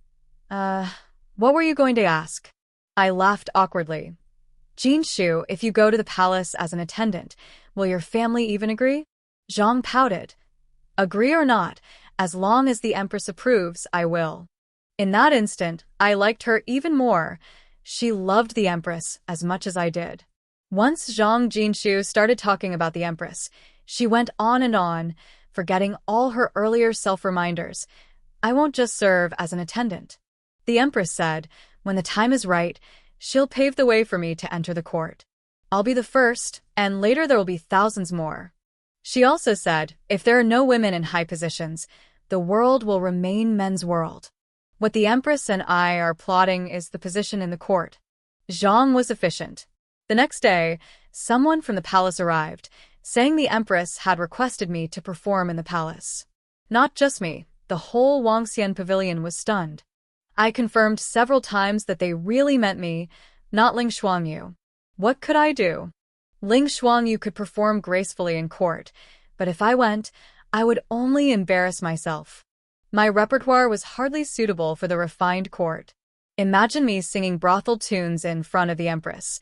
What were you going to ask? I laughed awkwardly. Jinshu, if you go to the palace as an attendant, will your family even agree? Zhang pouted. Agree or not, as long as the Empress approves, I will. In that instant, I liked her even more. She loved the Empress as much as I did. Once Zhang Jinshu started talking about the Empress, she went on, forgetting all her earlier self-reminders. I won't just serve as an attendant. The Empress said, when the time is right, she'll pave the way for me to enter the court. I'll be the first, and later there will be thousands more. She also said, if there are no women in high positions, the world will remain men's world. What the Empress and I are plotting is the position in the court. Zhang was efficient. The next day, someone from the palace arrived, saying the Empress had requested me to perform in the palace. Not just me, the whole Wangxian Pavilion was stunned. I confirmed several times that they really meant me, not Ling Shuanyue. What could I do? Ling Shuanyue could perform gracefully in court, but if I went, I would only embarrass myself. My repertoire was hardly suitable for the refined court. Imagine me singing brothel tunes in front of the Empress.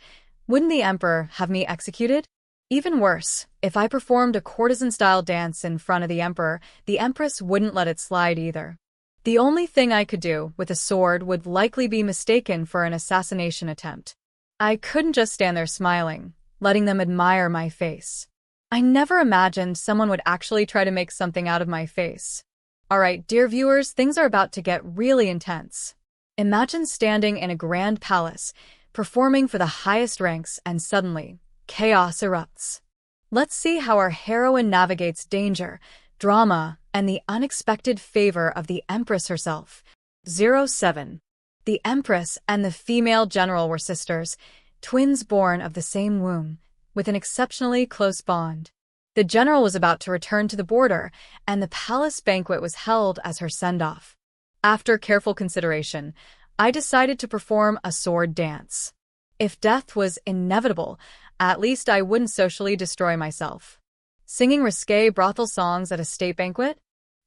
Wouldn't the Emperor have me executed? Even worse, if I performed a courtesan-style dance in front of the Emperor, the Empress wouldn't let it slide either. The only thing I could do with a sword would likely be mistaken for an assassination attempt. I couldn't just stand there smiling, letting them admire my face. I never imagined someone would actually try to make something out of my face. Alright, dear viewers, things are about to get really intense. Imagine standing in a grand palace, performing for the highest ranks, and suddenly, chaos erupts. Let's see how our heroine navigates danger, drama, and the unexpected favor of the Empress herself. 07. The Empress and the female general were sisters, twins born of the same womb, with an exceptionally close bond. The general was about to return to the border, and the palace banquet was held as her send-off. After careful consideration, I decided to perform a sword dance. If death was inevitable, at least I wouldn't socially destroy myself. Singing risque brothel songs at a state banquet?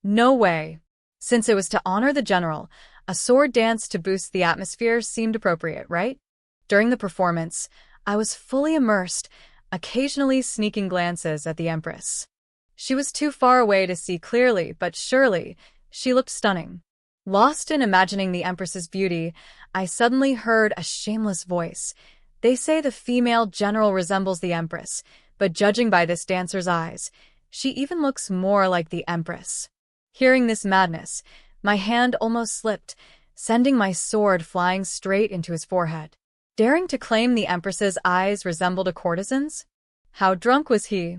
No way. Since it was to honor the general, a sword dance to boost the atmosphere seemed appropriate, right? During the performance, I was fully immersed, occasionally sneaking glances at the Empress. She was too far away to see clearly, but surely, she looked stunning. Lost in imagining the Empress's beauty, I suddenly heard a shameless voice. They say the female general resembles the Empress, but judging by this dancer's eyes, she even looks more like the Empress. Hearing this madness, my hand almost slipped, sending my sword flying straight into his forehead. Daring to claim the Empress's eyes resembled a courtesan's? How drunk was he?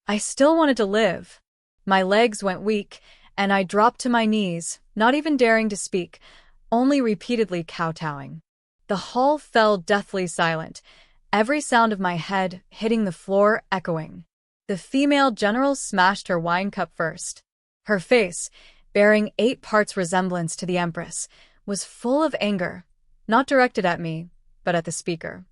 I still wanted to live. My legs went weak, and I dropped to my knees, not even daring to speak, only repeatedly kowtowing. The hall fell deathly silent, every sound of my head hitting the floor echoing. The female general smashed her wine cup first. Her face, bearing 8 parts resemblance to the Empress, was full of anger, not directed at me, but at the speaker.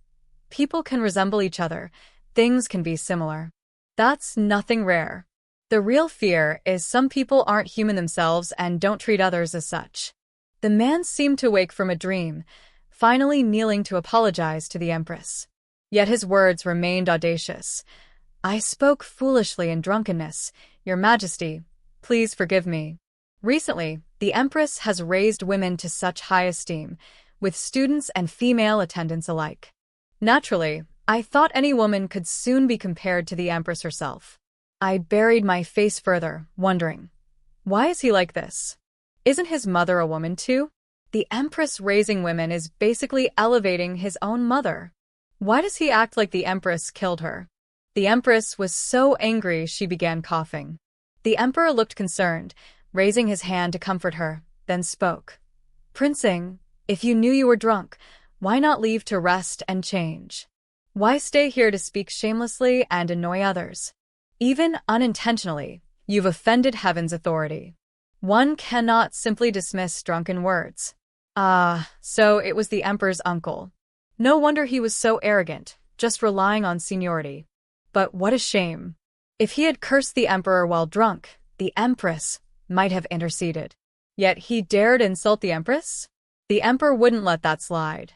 People can resemble each other, things can be similar. That's nothing rare. The real fear is some people aren't human themselves and don't treat others as such. The man seemed to wake from a dream, finally kneeling to apologize to the Empress. Yet his words remained audacious. I spoke foolishly in drunkenness. Your Majesty, please forgive me. Recently, the Empress has raised women to such high esteem, with students and female attendants alike. Naturally, I thought any woman could soon be compared to the Empress herself. I buried my face further, wondering, why is he like this? Isn't his mother a woman too? The Empress raising women is basically elevating his own mother. Why does he act like the Empress killed her? The Empress was so angry she began coughing. The Emperor looked concerned, raising his hand to comfort her, then spoke. Princing, if you knew you were drunk, why not leave to rest and change? Why stay here to speak shamelessly and annoy others? Even unintentionally, you've offended heaven's authority. One cannot simply dismiss drunken words. Ah, so it was the Emperor's uncle. No wonder he was so arrogant, just relying on seniority. But what a shame. If he had cursed the Emperor while drunk, the Empress might have interceded. Yet he dared insult the Empress? The Emperor wouldn't let that slide.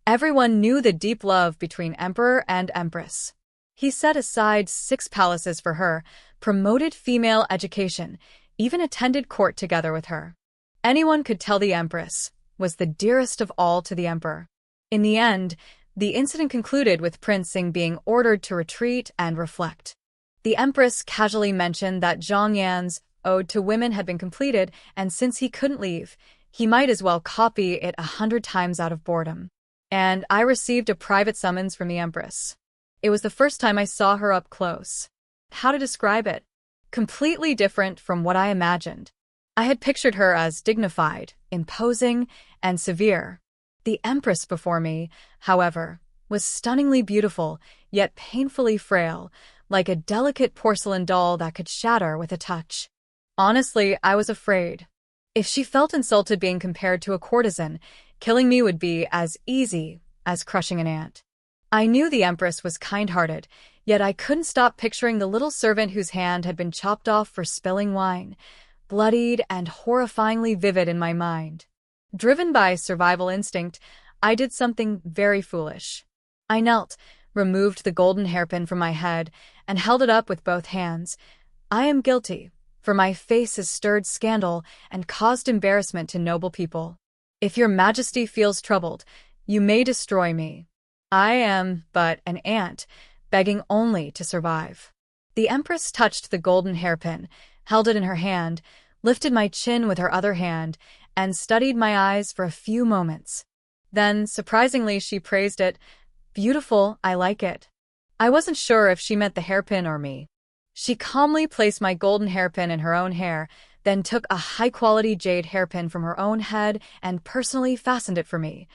Everyone knew the deep love between Emperor and Empress. He set aside 6 palaces for her, promoted female education, even attended court together with her. Anyone could tell the Empress was the dearest of all to the Emperor. In the end, the incident concluded with Prince Sing being ordered to retreat and reflect. The Empress casually mentioned that Zhang Yan's ode to women had been completed, and since he couldn't leave, he might as well copy it 100 times out of boredom. And I received a private summons from the Empress. It was the first time I saw her up close. How to describe it? Completely different from what I imagined. I had pictured her as dignified, imposing, and severe. The Empress before me, however, was stunningly beautiful, yet painfully frail, like a delicate porcelain doll that could shatter with a touch. Honestly, I was afraid. If she felt insulted being compared to a courtesan, killing me would be as easy as crushing an ant. I knew the Empress was kind-hearted, yet I couldn't stop picturing the little servant whose hand had been chopped off for spilling wine, bloodied and horrifyingly vivid in my mind. Driven by survival instinct, I did something very foolish. I knelt, removed the golden hairpin from my head, and held it up with both hands. I am guilty, for my face has stirred scandal and caused embarrassment to noble people. If your Majesty feels troubled, you may destroy me. I am but an ant, begging only to survive. The Empress touched the golden hairpin, held it in her hand, lifted my chin with her other hand, and studied my eyes for a few moments. Then, surprisingly, she praised it. Beautiful, I like it. I wasn't sure if she meant the hairpin or me. She calmly placed my golden hairpin in her own hair, then took a high-quality jade hairpin from her own head and personally fastened it for me.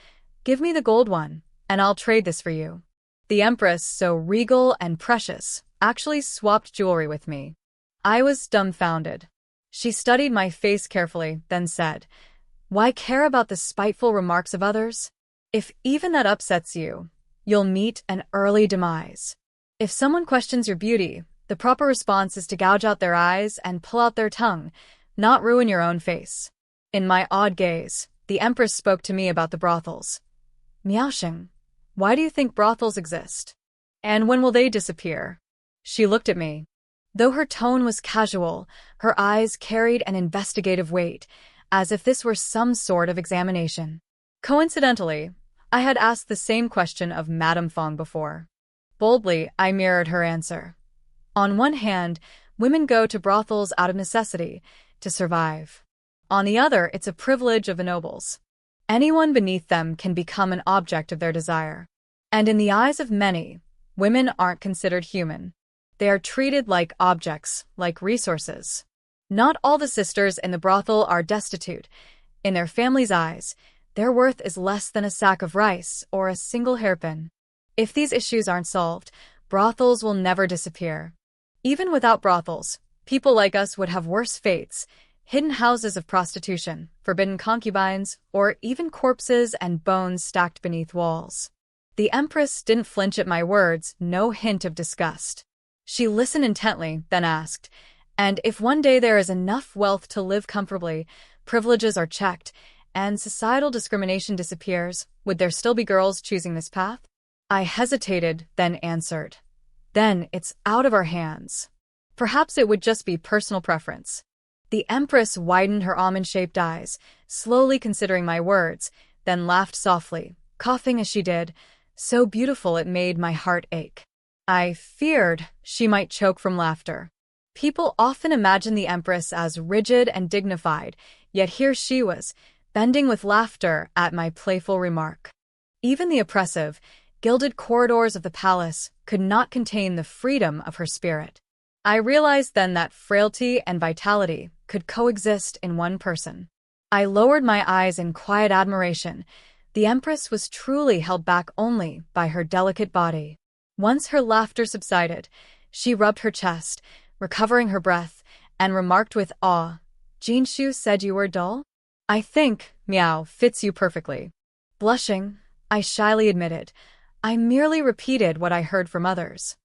Give me the gold one, and I'll trade this for you. The Empress, so regal and precious, actually swapped jewelry with me. I was dumbfounded. She studied my face carefully, then said, "Why care about the spiteful remarks of others? If even that upsets you, you'll meet an early demise. If someone questions your beauty, the proper response is to gouge out their eyes and pull out their tongue, not ruin your own face." In my odd gaze, the Empress spoke to me about the brothels. "Miaosheng, why do you think brothels exist? And when will they disappear?" She looked at me. Though her tone was casual, her eyes carried an investigative weight, as if this were some sort of examination. Coincidentally, I had asked the same question of Madam Fang before. Boldly, I mirrored her answer. On one hand, women go to brothels out of necessity, to survive. On the other, it's a privilege of the nobles. Anyone beneath them can become an object of their desire. And in the eyes of many, women aren't considered human. They are treated like objects, like resources. Not all the sisters in the brothel are destitute. In their family's eyes, their worth is less than a sack of rice or a single hairpin. If these issues aren't solved, brothels will never disappear. Even without brothels, people like us would have worse fates, hidden houses of prostitution, forbidden concubines, or even corpses and bones stacked beneath walls. The Empress didn't flinch at my words, no hint of disgust. She listened intently, then asked, "And if one day there is enough wealth to live comfortably, privileges are checked, and societal discrimination disappears, would there still be girls choosing this path?" I hesitated, then answered, "Then it's out of our hands. Perhaps it would just be personal preference." The Empress widened her almond-shaped eyes, slowly considering my words, then laughed softly, coughing as she did, so beautiful it made my heart ache. I feared she might choke from laughter. People often imagine the Empress as rigid and dignified, yet here she was, bending with laughter at my playful remark. Even the oppressive, gilded corridors of the palace could not contain the freedom of her spirit. I realized then that frailty and vitality could coexist in one person. I lowered my eyes in quiet admiration. The Empress was truly held back only by her delicate body. Once her laughter subsided, she rubbed her chest, recovering her breath, and remarked with awe, "Jinshu said you were dull? I think, Miao fits you perfectly." Blushing, I shyly admitted, "I merely repeated what I heard from others.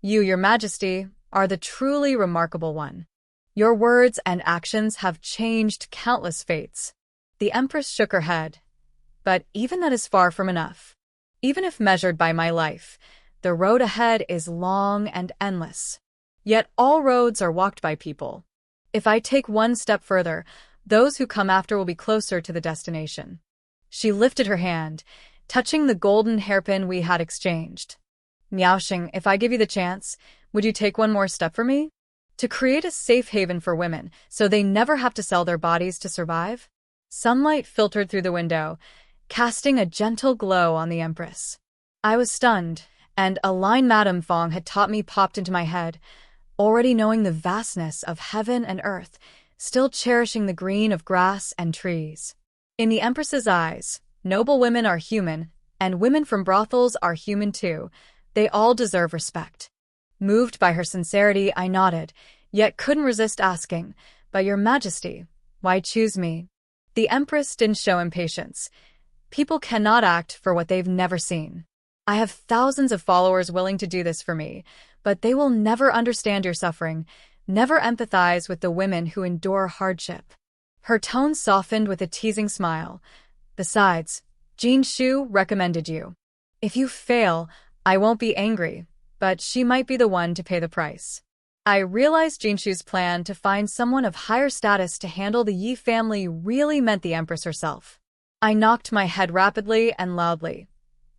You, Your Majesty, are the truly remarkable one. Your words and actions have changed countless fates." The Empress shook her head. "But even that is far from enough. Even if measured by my life, the road ahead is long and endless. Yet all roads are walked by people. If I take one step further, those who come after will be closer to the destination." She lifted her hand, touching the golden hairpin we had exchanged. "Miaosheng, if I give you the chance, would you take one more step for me? To create a safe haven for women, so they never have to sell their bodies to survive?" Sunlight filtered through the window, casting a gentle glow on the Empress. I was stunned, and a line Madam Fang had taught me popped into my head, already knowing the vastness of heaven and earth, still cherishing the green of grass and trees. In the Empress's eyes, noble women are human, and women from brothels are human too. They all deserve respect. Moved by her sincerity, I nodded, yet couldn't resist asking, "But Your Majesty, why choose me?" The Empress didn't show impatience. People cannot act for what they've never seen. I have thousands of followers willing to do this for me, but they will never understand your suffering, never empathize with the women who endure hardship. Her tone softened with a teasing smile. "Besides, Jinshu recommended you. If you fail, I won't be angry, but she might be the one to pay the price." I realized Jinshu's plan to find someone of higher status to handle the Yi family really meant the Empress herself. I knocked my head rapidly and loudly.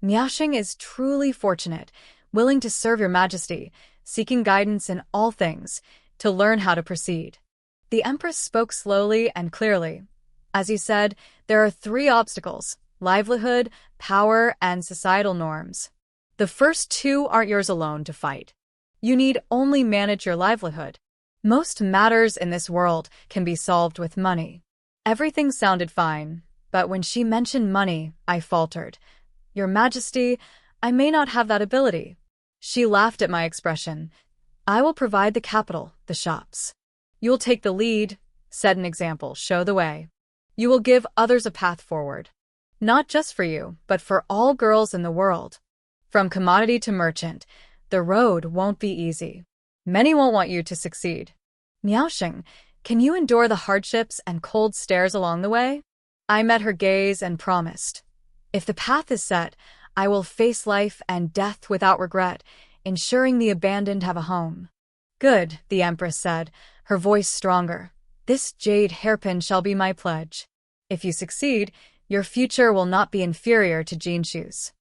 "Miaosheng is truly fortunate, willing to serve Your Majesty, seeking guidance in all things, to learn how to proceed." The Empress spoke slowly and clearly. "As you said, there are 3 obstacles: livelihood, power, and societal norms. The first two aren't yours alone to fight. You need only manage your livelihood. Most matters in this world can be solved with money. Everything sounded fine, but when she mentioned money, I faltered. Your Majesty, I may not have that ability. She laughed at my expression. I will provide the capital, the shops. You'll take the lead, set an example, show the way. You will give others a path forward. Not just for you, but for all girls in the world. From commodity to merchant, the road won't be easy. Many won't want you to succeed. Miaosheng, can you endure the hardships and cold stares along the way? I met her gaze and promised. If the path is set, I will face life and death without regret, ensuring the abandoned have a home. Good, the Empress said, her voice stronger. This jade hairpin shall be my pledge. If you succeed, your future will not be inferior to Jinshu's.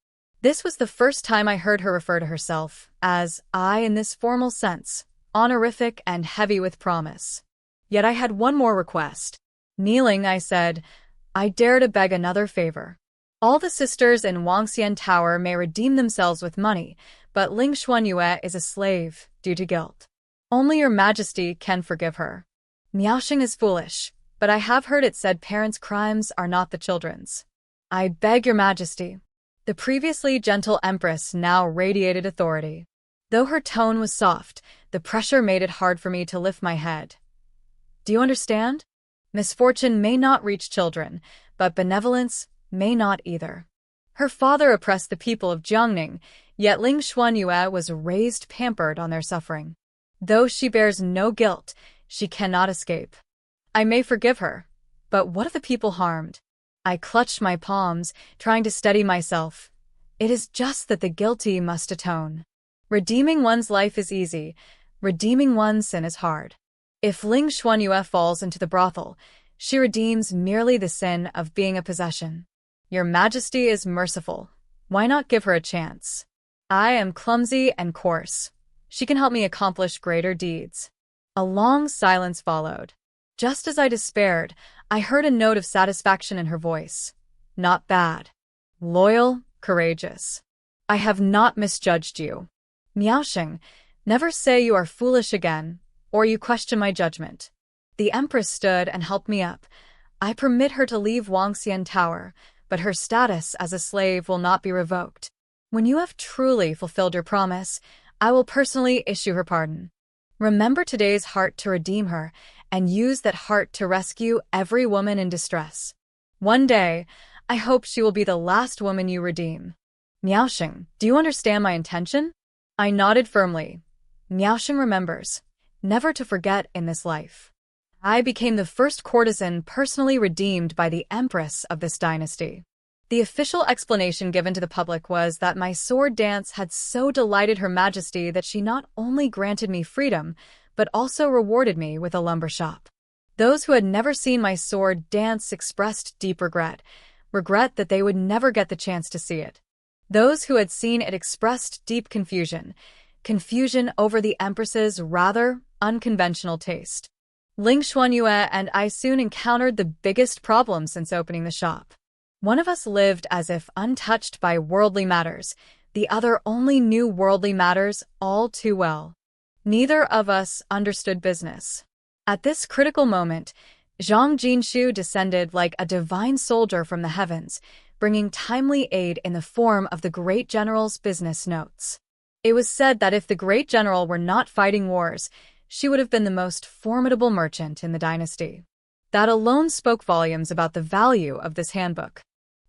This was the first time I heard her refer to herself as I in this formal sense, honorific and heavy with promise. Yet I had one more request. Kneeling, I said, I dare to beg another favor. All the sisters in Wangxian Tower may redeem themselves with money, but Ling Shuanyue is a slave due to guilt. Only your Majesty can forgive her. Miaosheng is foolish, but I have heard it said parents' crimes are not the children's. I beg your Majesty. The previously gentle Empress now radiated authority. Though her tone was soft, the pressure made it hard for me to lift my head. Do you understand? Misfortune may not reach children, but benevolence may not either. Her father oppressed the people of Jiangning, yet Ling Shuanyue was raised pampered on their suffering. Though she bears no guilt, she cannot escape. I may forgive her, but what of the people harmed? I clutched my palms, trying to steady myself. It is just that the guilty must atone. Redeeming one's life is easy, redeeming one's sin is hard. If Ling Shuanyue falls into the brothel, she redeems merely the sin of being a possession. Your Majesty is merciful. Why not give her a chance? I am clumsy and coarse. She can help me accomplish greater deeds. A long silence followed. Just as I despaired, I heard a note of satisfaction in her voice. Not bad. Loyal, courageous. I have not misjudged you. Miaosheng, never say you are foolish again, or you question my judgment. The Empress stood and helped me up. I permit her to leave Wangxian Tower, but her status as a slave will not be revoked. When you have truly fulfilled your promise, I will personally issue her pardon. Remember today's heart to redeem her, and use that heart to rescue every woman in distress. One day, I hope she will be the last woman you redeem. Miaosheng, do you understand my intention? I nodded firmly. Miaosheng remembers. Never to forget in this life. I became the first courtesan personally redeemed by the Empress of this dynasty. The official explanation given to the public was that my sword dance had so delighted Her Majesty that she not only granted me freedom, but also rewarded me with a lumber shop. Those who had never seen my sword dance expressed deep regret that they would never get the chance to see it. Those who had seen it expressed deep confusion over the Empress's rather unconventional taste. Ling Shuanyue and I soon encountered the biggest problem since opening the shop. One of us lived as if untouched by worldly matters, the other only knew worldly matters all too well. Neither of us understood business. At this critical moment, Zhang Jinshu descended like a divine soldier from the heavens, bringing timely aid in the form of the great general's business notes. It was said that if the great general were not fighting wars, she would have been the most formidable merchant in the dynasty. That alone spoke volumes about the value of this handbook.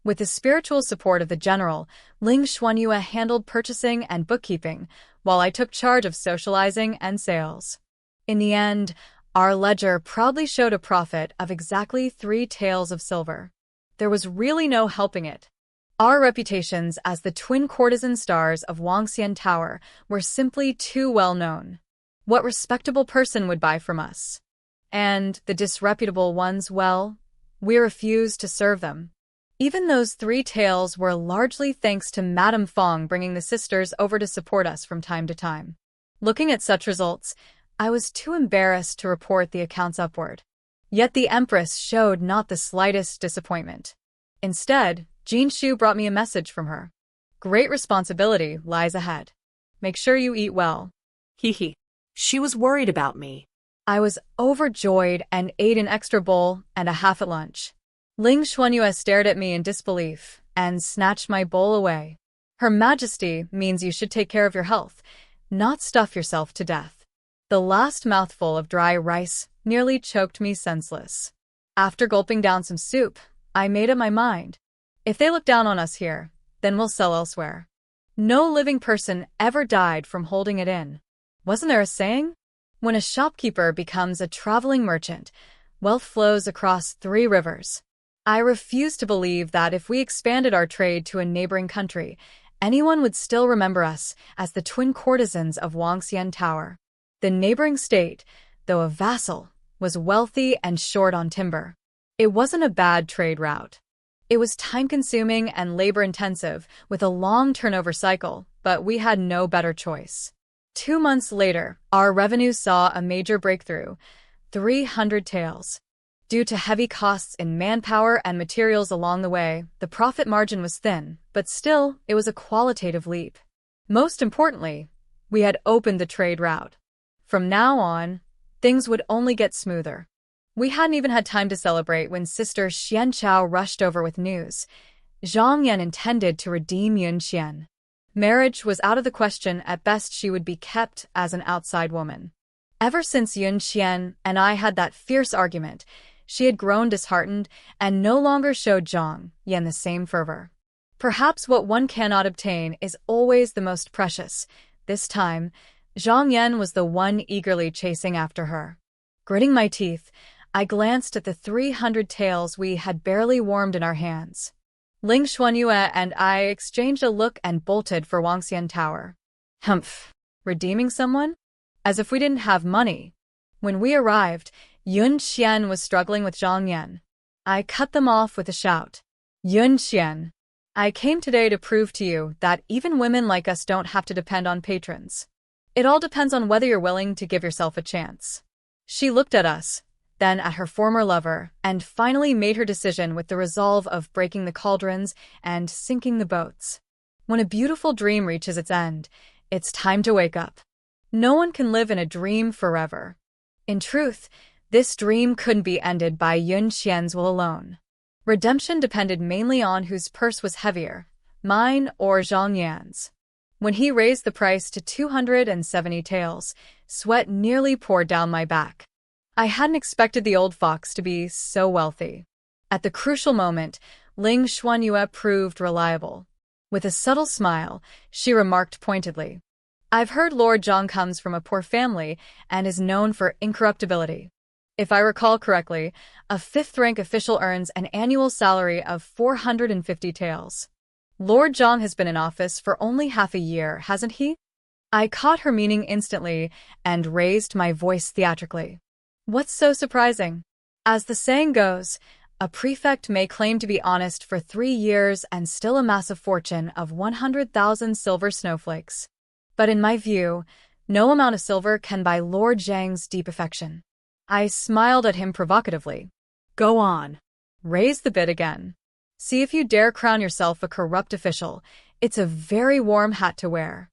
With the spiritual support of the general, Ling Shuanyue handled purchasing and bookkeeping, while I took charge of socializing and sales. In the end, our ledger proudly showed a profit of exactly 3 taels of silver. There was really no helping it. Our reputations as the twin courtesan stars of Wangxian Tower were simply too well known. What respectable person would buy from us? And the disreputable ones, well, we refused to serve them. Even those 3 taels were largely thanks to Madam Fang bringing the sisters over to support us from time to time. Looking at such results, I was too embarrassed to report the accounts upward. Yet the Empress showed not the slightest disappointment. Instead, Jinshu brought me a message from her. Great responsibility lies ahead. Make sure you eat well. Hee hee. She was worried about me. I was overjoyed and ate an extra bowl and a half at lunch. Ling Shuanyue stared at me in disbelief and snatched my bowl away. Her Majesty means you should take care of your health, not stuff yourself to death. The last mouthful of dry rice nearly choked me senseless. After gulping down some soup, I made up my mind. If they look down on us here, then we'll sell elsewhere. No living person ever died from holding it in. Wasn't there a saying? When a shopkeeper becomes a traveling merchant, wealth flows across 3 rivers. I refuse to believe that if we expanded our trade to a neighboring country, anyone would still remember us as the twin courtesans of Wangxian Tower. The neighboring state, though a vassal, was wealthy and short on timber. It wasn't a bad trade route. It was time-consuming and labor-intensive, with a long turnover cycle, but we had no better choice. 2 months later, our revenue saw a major breakthrough, 300 taels. Due to heavy costs in manpower and materials along the way, the profit margin was thin, but still, it was a qualitative leap. Most importantly, we had opened the trade route. From now on, things would only get smoother. We hadn't even had time to celebrate when Sister Xian Chao rushed over with news. Zhang Yan intended to redeem Yun Xian. Marriage was out of the question. At best, she would be kept as an outside woman. Ever since Yun Xian and I had that fierce argument, she had grown disheartened and no longer showed Zhang Yan the same fervor. Perhaps what one cannot obtain is always the most precious. This time, Zhang Yan was the one eagerly chasing after her. Gritting my teeth, I glanced at the 300 taels we had barely warmed in our hands. Ling Shuanyue and I exchanged a look and bolted for Wangxian Tower. Humph. Redeeming someone? As if we didn't have money. When we arrived, Yun Xian was struggling with Zhang Yan. I cut them off with a shout. Yun Xian, I came today to prove to you that even women like us don't have to depend on patrons. It all depends on whether you're willing to give yourself a chance. She looked at us, then at her former lover, and finally made her decision with the resolve of breaking the cauldrons and sinking the boats. When a beautiful dream reaches its end, it's time to wake up. No one can live in a dream forever. In truth, this dream couldn't be ended by Yun Xian's will alone. Redemption depended mainly on whose purse was heavier, mine or Zhang Yan's. When he raised the price to 270 taels, sweat nearly poured down my back. I hadn't expected the old fox to be so wealthy. At the crucial moment, Ling Shuanyue proved reliable. With a subtle smile, she remarked pointedly, I've heard Lord Zhang comes from a poor family and is known for incorruptibility. If I recall correctly, a 5th-rank official earns an annual salary of 450 taels. Lord Zhang has been in office for only half a year, hasn't he? I caught her meaning instantly and raised my voice theatrically. What's so surprising? As the saying goes, a prefect may claim to be honest for 3 years and still amass a fortune of 100,000 silver snowflakes. But in my view, no amount of silver can buy Lord Zhang's deep affection. I smiled at him provocatively. Go on. Raise the bid again. See if you dare crown yourself a corrupt official. It's a very warm hat to wear.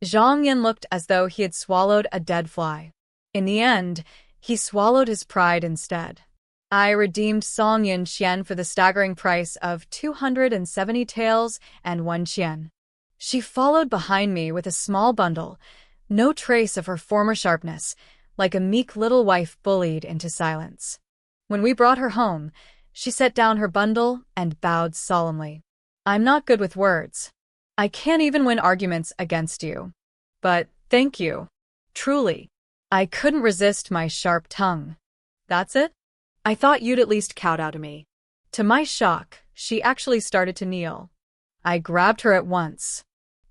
Zhang Yan looked as though he had swallowed a dead fly. In the end, he swallowed his pride instead. I redeemed Song Yun Xian for the staggering price of 270 taels and 1 qian. She followed behind me with a small bundle, no trace of her former sharpness, like a meek little wife bullied into silence. When we brought her home, she set down her bundle and bowed solemnly. I'm not good with words. I can't even win arguments against you. But thank you. Truly. I couldn't resist my sharp tongue. That's it? I thought you'd at least kowtow to me. To my shock, she actually started to kneel. I grabbed her at once.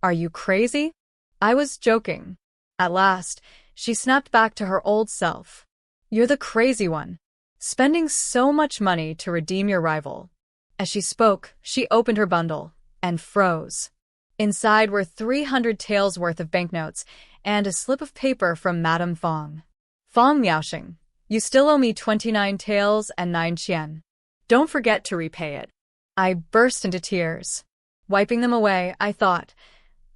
Are you crazy? I was joking. At last, she snapped back to her old self. You're the crazy one. Spending so much money to redeem your rival. As she spoke, she opened her bundle and froze. Inside were 300 taels worth of banknotes and a slip of paper from Madam Fang. Fang Miaosheng, you still owe me 29 taels and 9 qian. Don't forget to repay it. I burst into tears. Wiping them away, I thought,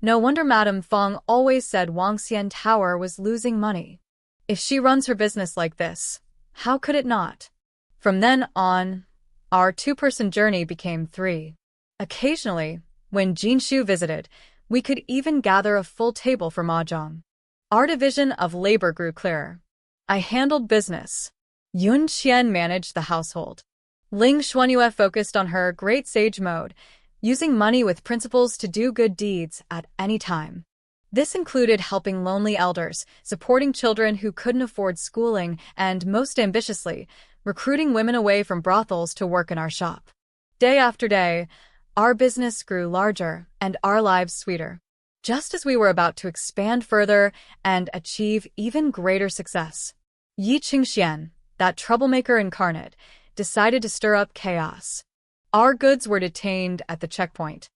no wonder Madam Fang always said Wangxian Tower was losing money. If she runs her business like this, how could it not? From then on, our two-person journey became three. Occasionally, when Jinshu visited, we could even gather a full table for mahjong. Our division of labor grew clearer. I handled business. Yun Qian managed the household. Ling Shuanyue focused on her great sage mode, using money with principles to do good deeds at any time. This included helping lonely elders, supporting children who couldn't afford schooling, and, most ambitiously, recruiting women away from brothels to work in our shop. Day after day, our business grew larger and our lives sweeter. Just as we were about to expand further and achieve even greater success, Yi Qingxian, that troublemaker incarnate, decided to stir up chaos. Our goods were detained at the checkpoint.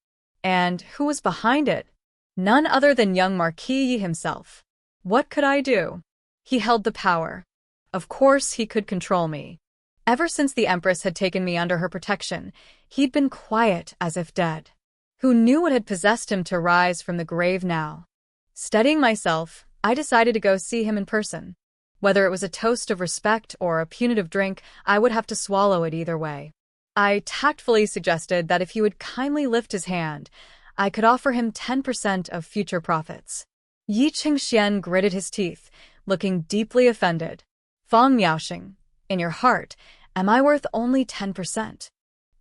And who was behind it? None other than young Marquis Yi himself. What could I do? He held the power. Of course he could control me. Ever since the Empress had taken me under her protection, he'd been quiet as if dead. Who knew what had possessed him to rise from the grave now? Steadying myself, I decided to go see him in person. Whether it was a toast of respect or a punitive drink, I would have to swallow it either way. I tactfully suggested that if he would kindly lift his hand, I could offer him 10% of future profits. Yi Qingxian gritted his teeth, looking deeply offended. Fang Miaosheng, in your heart, am I worth only 10%?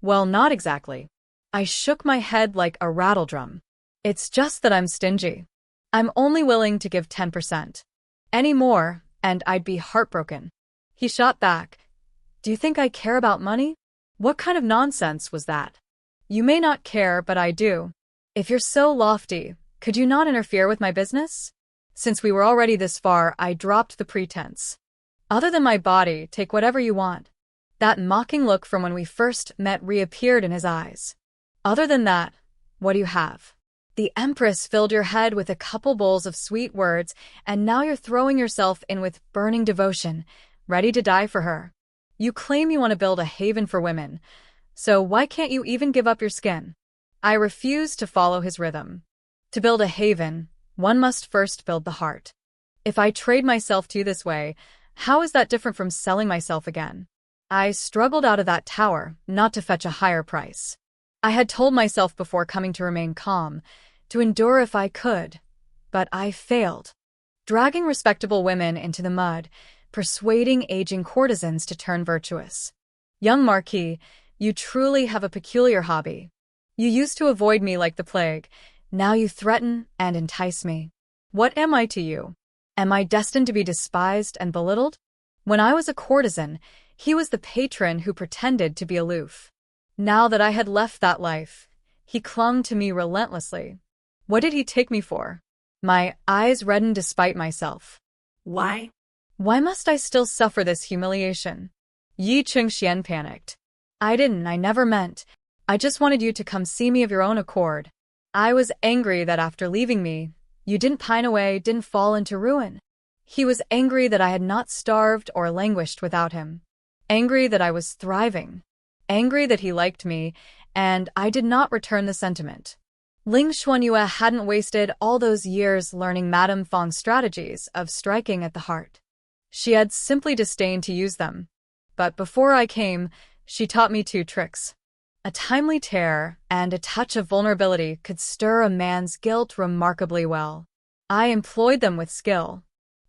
Well, not exactly. I shook my head like a rattledrum. It's just that I'm stingy. I'm only willing to give 10%. Any more, and I'd be heartbroken. He shot back. Do you think I care about money? What kind of nonsense was that? You may not care, but I do. If you're so lofty, could you not interfere with my business? Since we were already this far, I dropped the pretense. Other than my body, take whatever you want. That mocking look from when we first met reappeared in his eyes. Other than that, what do you have? The Empress filled your head with a couple bowls of sweet words, and now you're throwing yourself in with burning devotion, ready to die for her. You claim you want to build a haven for women, so why can't you even give up your skin? I refused to follow his rhythm. To build a haven, one must first build the heart. If I trade myself to you this way, how is that different from selling myself again? I struggled out of that tower, not to fetch a higher price. I had told myself before coming to remain calm, to endure if I could, but I failed. Dragging respectable women into the mud, persuading aging courtesans to turn virtuous. Young Marquis, you truly have a peculiar hobby. You used to avoid me like the plague. Now you threaten and entice me. What am I to you? Am I destined to be despised and belittled? When I was a courtesan, he was the patron who pretended to be aloof. Now that I had left that life, he clung to me relentlessly. What did he take me for? My eyes reddened despite myself. Why? Why must I still suffer this humiliation? Yi Qingxian panicked. I never meant. I just wanted you to come see me of your own accord. I was angry that after leaving me, you didn't pine away, didn't fall into ruin. He was angry that I had not starved or languished without him. Angry that I was thriving. Angry that he liked me, and I did not return the sentiment. Ling Shuanyue hadn't wasted all those years learning Madam Fang's strategies of striking at the heart. She had simply disdained to use them. But before I came, she taught me 2 tricks. A timely tear and a touch of vulnerability could stir a man's guilt remarkably well. I employed them with skill.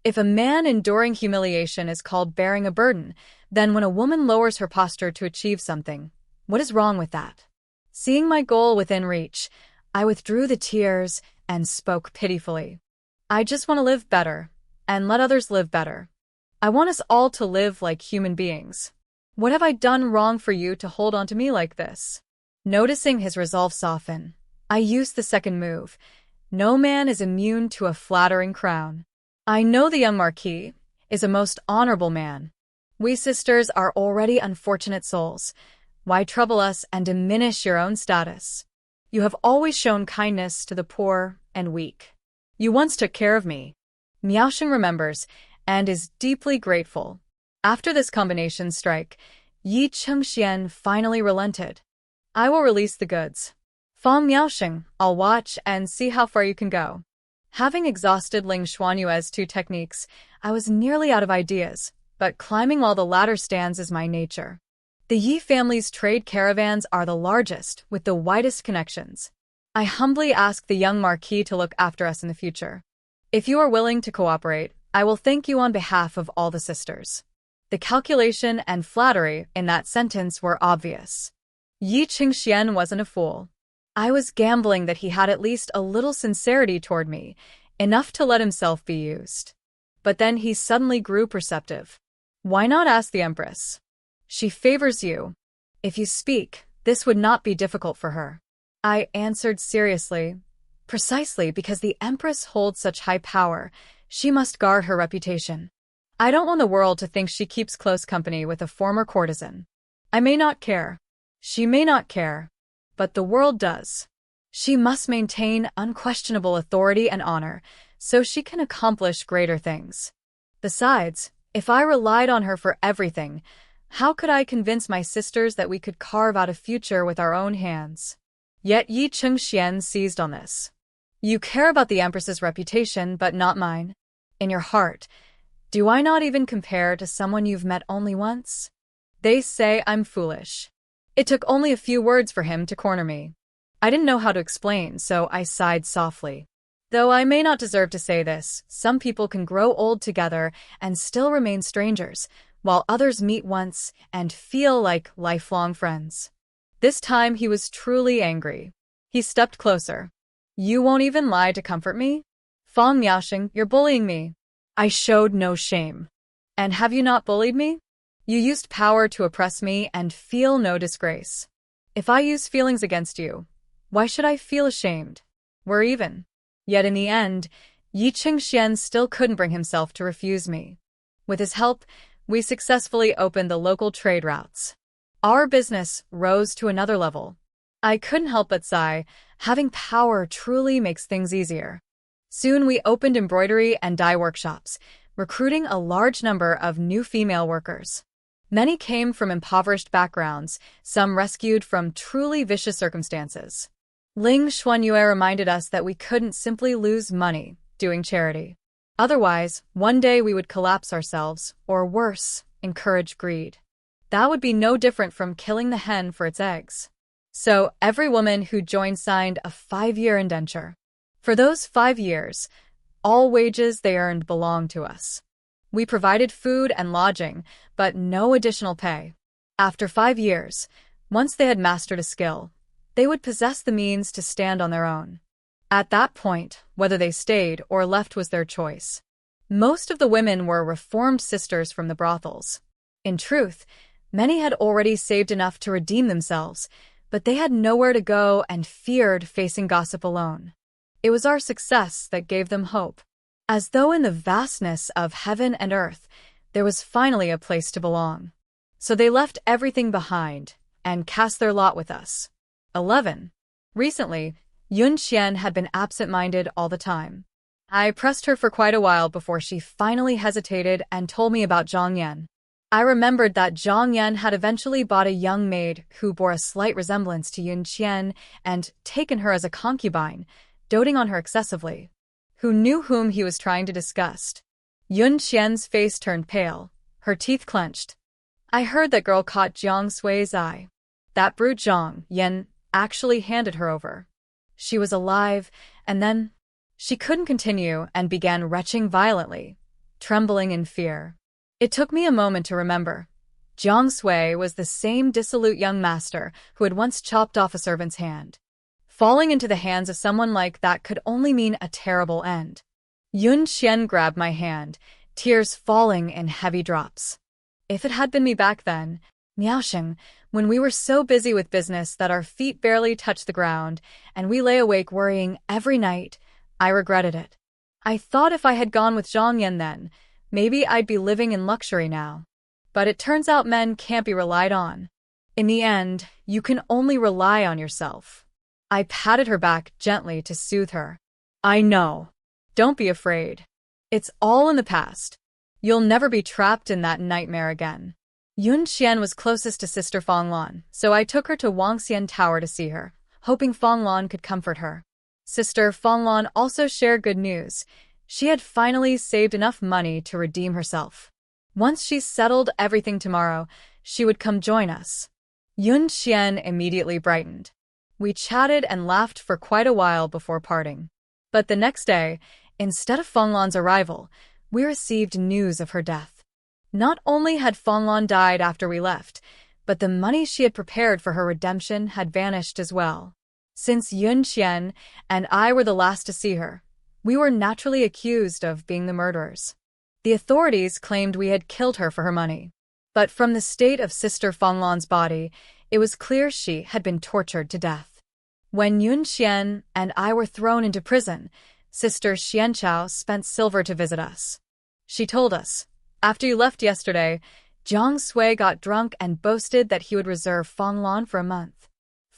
If a man enduring humiliation is called bearing a burden, then when a woman lowers her posture to achieve something, what is wrong with that? Seeing my goal within reach, I withdrew the tears and spoke pitifully. I just want to live better, and let others live better. I want us all to live like human beings. What have I done wrong for you to hold on to me like this? Noticing his resolve soften, I used the second move. No man is immune to a flattering crown. I know the young Marquis is a most honorable man. We sisters are already unfortunate souls. Why trouble us and diminish your own status? You have always shown kindness to the poor and weak. You once took care of me. Miaosheng remembers and is deeply grateful. After this combination strike, Yi Qingxian finally relented. I will release the goods. Fang Miaosheng, I'll watch and see how far you can go. Having exhausted Ling Shuanyue's 2 techniques, I was nearly out of ideas, but climbing all the ladder stands is my nature. The Yi family's trade caravans are the largest, with the widest connections. I humbly ask the young marquis to look after us in the future. If you are willing to cooperate, I will thank you on behalf of all the sisters. The calculation and flattery in that sentence were obvious. Yi Qingxian wasn't a fool. I was gambling that he had at least a little sincerity toward me, enough to let himself be used. But then he suddenly grew perceptive. Why not ask the Empress? She favors you. If you speak, this would not be difficult for her. I answered seriously. Precisely because the Empress holds such high power, she must guard her reputation. I don't want the world to think she keeps close company with a former courtesan. I may not care. She may not care. But the world does. She must maintain unquestionable authority and honor, so she can accomplish greater things. Besides, if I relied on her for everything, how could I convince my sisters that we could carve out a future with our own hands? Yet Yi Qingxian seized on this. You care about the Empress's reputation, but not mine. In your heart, do I not even compare to someone you've met only once? They say I'm foolish. It took only a few words for him to corner me. I didn't know how to explain, so I sighed softly. Though I may not deserve to say this, some people can grow old together and still remain strangers, while others meet once and feel like lifelong friends. This time he was truly angry. He stepped closer. You won't even lie to comfort me? Fang Miaosheng, you're bullying me. I showed no shame. And have you not bullied me? You used power to oppress me and feel no disgrace. If I use feelings against you, why should I feel ashamed? We're even. Yet in the end, Yi Qingxian still couldn't bring himself to refuse me. With his help, we successfully opened the local trade routes. Our business rose to another level. I couldn't help but sigh. Having power truly makes things easier. Soon we opened embroidery and dye workshops, recruiting a large number of new female workers. Many came from impoverished backgrounds, some rescued from truly vicious circumstances. Ling Shuanyue reminded us that we couldn't simply lose money doing charity. Otherwise, one day we would collapse ourselves, or worse, encourage greed. That would be no different from killing the hen for its eggs. So every woman who joined signed a 5-year indenture. For those 5 years, all wages they earned belonged to us. We provided food and lodging, but no additional pay. After 5 years, once they had mastered a skill, they would possess the means to stand on their own. At that point, whether they stayed or left was their choice. Most of the women were reformed sisters from the brothels. In truth, many had already saved enough to redeem themselves, but they had nowhere to go and feared facing gossip alone. It was our success that gave them hope. As though in the vastness of heaven and earth, there was finally a place to belong. So they left everything behind and cast their lot with us. 11. Recently, Yun Xian had been absent-minded all the time. I pressed her for quite a while before she finally hesitated and told me about Zhang Yan. I remembered that Zhang Yan had eventually bought a young maid who bore a slight resemblance to Yun Xian and taken her as a concubine, doting on her excessively. Who knew whom he was trying to disgust? Yun Xian's face turned pale, her teeth clenched. I heard that girl caught Jiang Sui's eye. That brute Zhang Yan actually handed her over. She was alive, and then she couldn't continue and began retching violently, trembling in fear. It took me a moment to remember. Jiang Sui was the same dissolute young master who had once chopped off a servant's hand. Falling into the hands of someone like that could only mean a terrible end. Yun Xian grabbed my hand, tears falling in heavy drops. If it had been me back then, Miaosheng, when we were so busy with business that our feet barely touched the ground, and we lay awake worrying every night, I regretted it. I thought if I had gone with Zhang Yan then, maybe I'd be living in luxury now. But it turns out men can't be relied on. In the end, you can only rely on yourself. I patted her back gently to soothe her. I know. Don't be afraid. It's all in the past. You'll never be trapped in that nightmare again. Yun Xian was closest to Sister Fang Lan, so I took her to Wangxian Tower to see her. hoping Fanglan could comfort her. Sister Fanglan also shared good news. She had finally saved enough money to redeem herself. Once she settled everything tomorrow, she would come join us. Yun Xian immediately brightened. We chatted and laughed for quite a while before parting. But the next day, instead of Fanglan's arrival, we received news of her death. Not only had Fanglan died after we left, but the money she had prepared for her redemption had vanished as well. Since Yun Xian and I were the last to see her, we were naturally accused of being the murderers. The authorities claimed we had killed her for her money. But from the state of Sister Fanglan's body, it was clear she had been tortured to death. When Yun Xian and I were thrown into prison, Sister Xianchao spent silver to visit us. She told us, "After you left yesterday, Jiang Sui got drunk and boasted that he would reserve Fanglan for a month.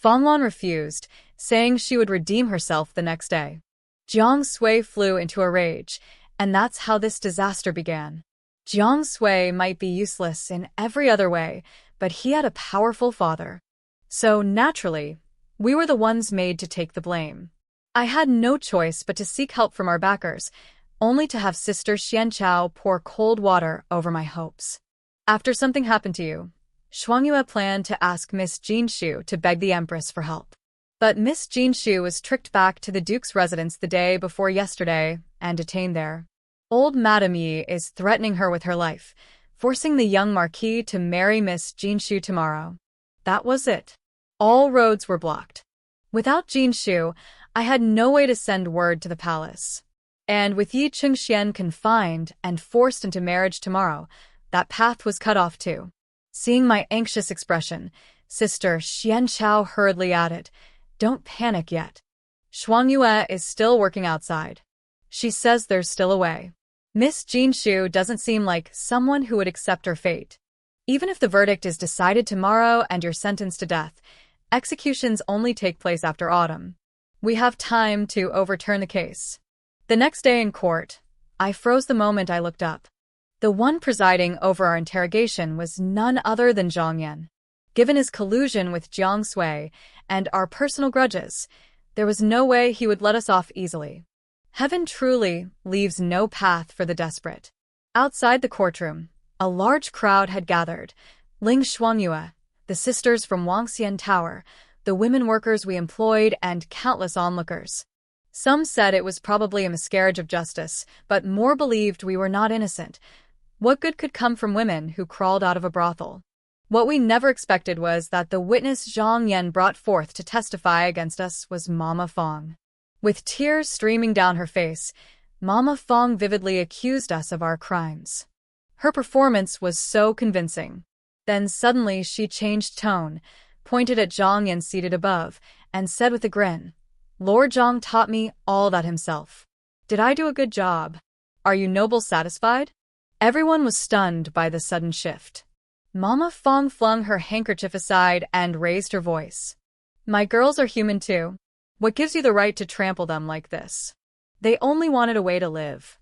Fanglan refused, saying she would redeem herself the next day. Jiang Sui flew into a rage, and that's how this disaster began. Jiang Sui might be useless in every other way, but he had a powerful father. So, naturally, we were the ones made to take the blame. I had no choice but to seek help from our backers, only to have Sister Xianchao pour cold water over my hopes. After something happened to you, Shuanyue planned to ask Miss Jinshu to beg the Empress for help. But Miss Jinshu was tricked back to the Duke's residence the day before yesterday and detained there. Old Madam Yi is threatening her with her life, forcing the young Marquis to marry Miss Jinshu tomorrow. That was it. All roads were blocked. Without Jinshu, I had no way to send word to the palace. And with Yi Chengxian confined and forced into marriage tomorrow, that path was cut off too." Seeing my anxious expression, Sister Xianchao hurriedly added, "Don't panic yet. Shuanyue is still working outside. She says there's still a way. Miss Jinshu doesn't seem like someone who would accept her fate. Even if the verdict is decided tomorrow and you're sentenced to death, executions only take place after autumn. We have time to overturn the case." The next day in court, I froze the moment I looked up. The one presiding over our interrogation was none other than Zhang Yan. Given his collusion with Jiang Sui and our personal grudges, there was no way he would let us off easily. Heaven truly leaves no path for the desperate. Outside the courtroom, a large crowd had gathered. Ling Shuanyue, the sisters from Wangxian Tower, the women workers we employed, and countless onlookers. Some said it was probably a miscarriage of justice, but more believed we were not innocent. What good could come from women who crawled out of a brothel? What we never expected was that the witness Zhang Yan brought forth to testify against us was Mama Fang. With tears streaming down her face, Mama Fang vividly accused us of our crimes. Her performance was so convincing. Then suddenly she changed tone, pointed at Zhang Yan seated above, and said with a grin, "Lord Zhang taught me all that himself. Did I do a good job? Are you nobles satisfied?" Everyone was stunned by the sudden shift. Mama Fang flung her handkerchief aside and raised her voice. "My girls are human too. What gives you the right to trample them like this? They only wanted a way to live.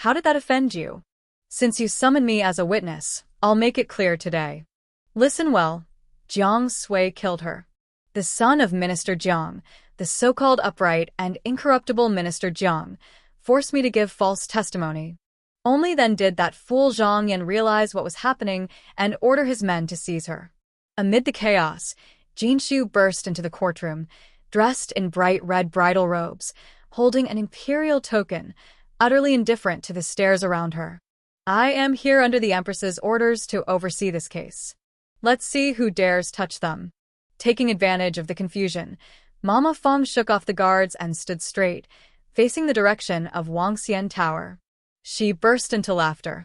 How did that offend you? Since you summoned me as a witness, I'll make it clear today. Listen well. Jiang Sui killed her. The son of Minister Jiang, the so-called upright and incorruptible Minister Jiang, forced me to give false testimony. Only then did that fool Zhang Yan realize what was happening and order his men to seize her." Amid the chaos, Jinshu burst into the courtroom, dressed in bright red bridal robes, holding an imperial token, utterly indifferent to the stares around her. "I am here under the Empress's orders to oversee this case. Let's see who dares touch them." Taking advantage of the confusion, Mama Fang shook off the guards and stood straight, facing the direction of Wangxian Tower. She burst into laughter.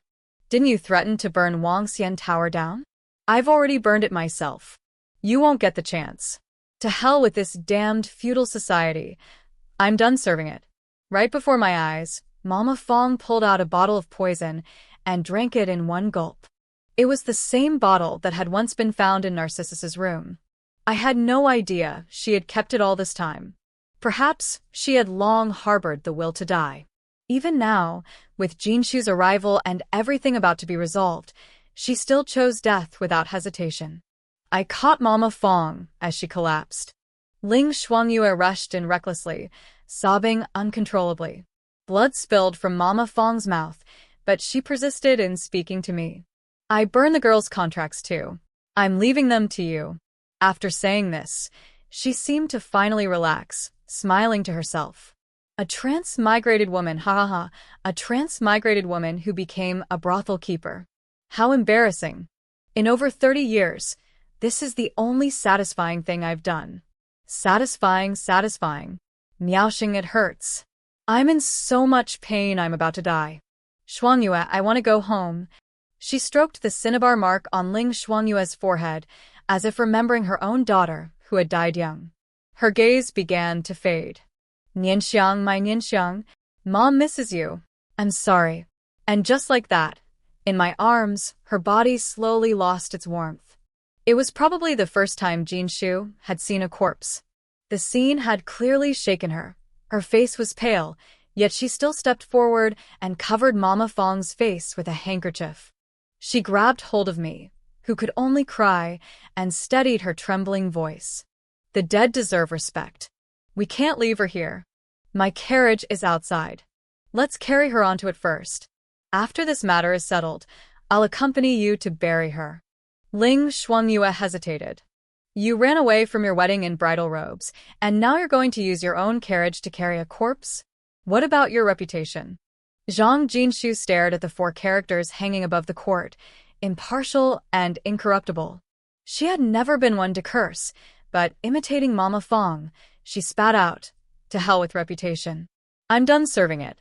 "Didn't you threaten to burn Wangxian Tower down? I've already burned it myself. You won't get the chance. To hell with this damned feudal society. I'm done serving it." Right before my eyes, Mama Fang pulled out a bottle of poison and drank it in one gulp. It was the same bottle that had once been found in Narcissus's room. I had no idea she had kept it all this time. Perhaps she had long harbored the will to die. Even now, with Jinshu's arrival and everything about to be resolved, she still chose death without hesitation. I caught Mama Fang as she collapsed. Ling Shuanyue rushed in recklessly, sobbing uncontrollably. Blood spilled from Mama Fang's mouth, but she persisted in speaking to me. I burn the girls' contracts too. I'm leaving them to you. After saying this, she seemed to finally relax, smiling to herself. A trans-migrated woman, a trans-migrated woman who became a brothel keeper. How embarrassing. In over 30 years, this is the only satisfying thing I've done. Satisfying. Miaosheng, it hurts. I'm in so much pain I'm about to die. Shuanyue, I want to go home. She stroked the cinnabar mark on Ling Shuanyue's forehead, as if remembering her own daughter, who had died young. Her gaze began to fade. Nianxiang, my Nianxiang, Mom misses you. I'm sorry. And just like that, in my arms, her body slowly lost its warmth. It was probably the first time Jinshu had seen a corpse. The scene had clearly shaken her. Her face was pale, yet she still stepped forward and covered Mama Fang's face with a handkerchief. She grabbed hold of me, who could only cry, and steadied her trembling voice. The dead deserve respect. We can't leave her here. My carriage is outside. Let's carry her onto it first. After this matter is settled, I'll accompany you to bury her. Ling Shuanyue hesitated. You ran away from your wedding in bridal robes, and now you're going to use your own carriage to carry a corpse? What about your reputation? Zhang Jinshu stared at the 4 characters hanging above the court, impartial and incorruptible. She had never been one to curse, but imitating Mama Fang, she spat out, to hell with reputation. I'm done serving it.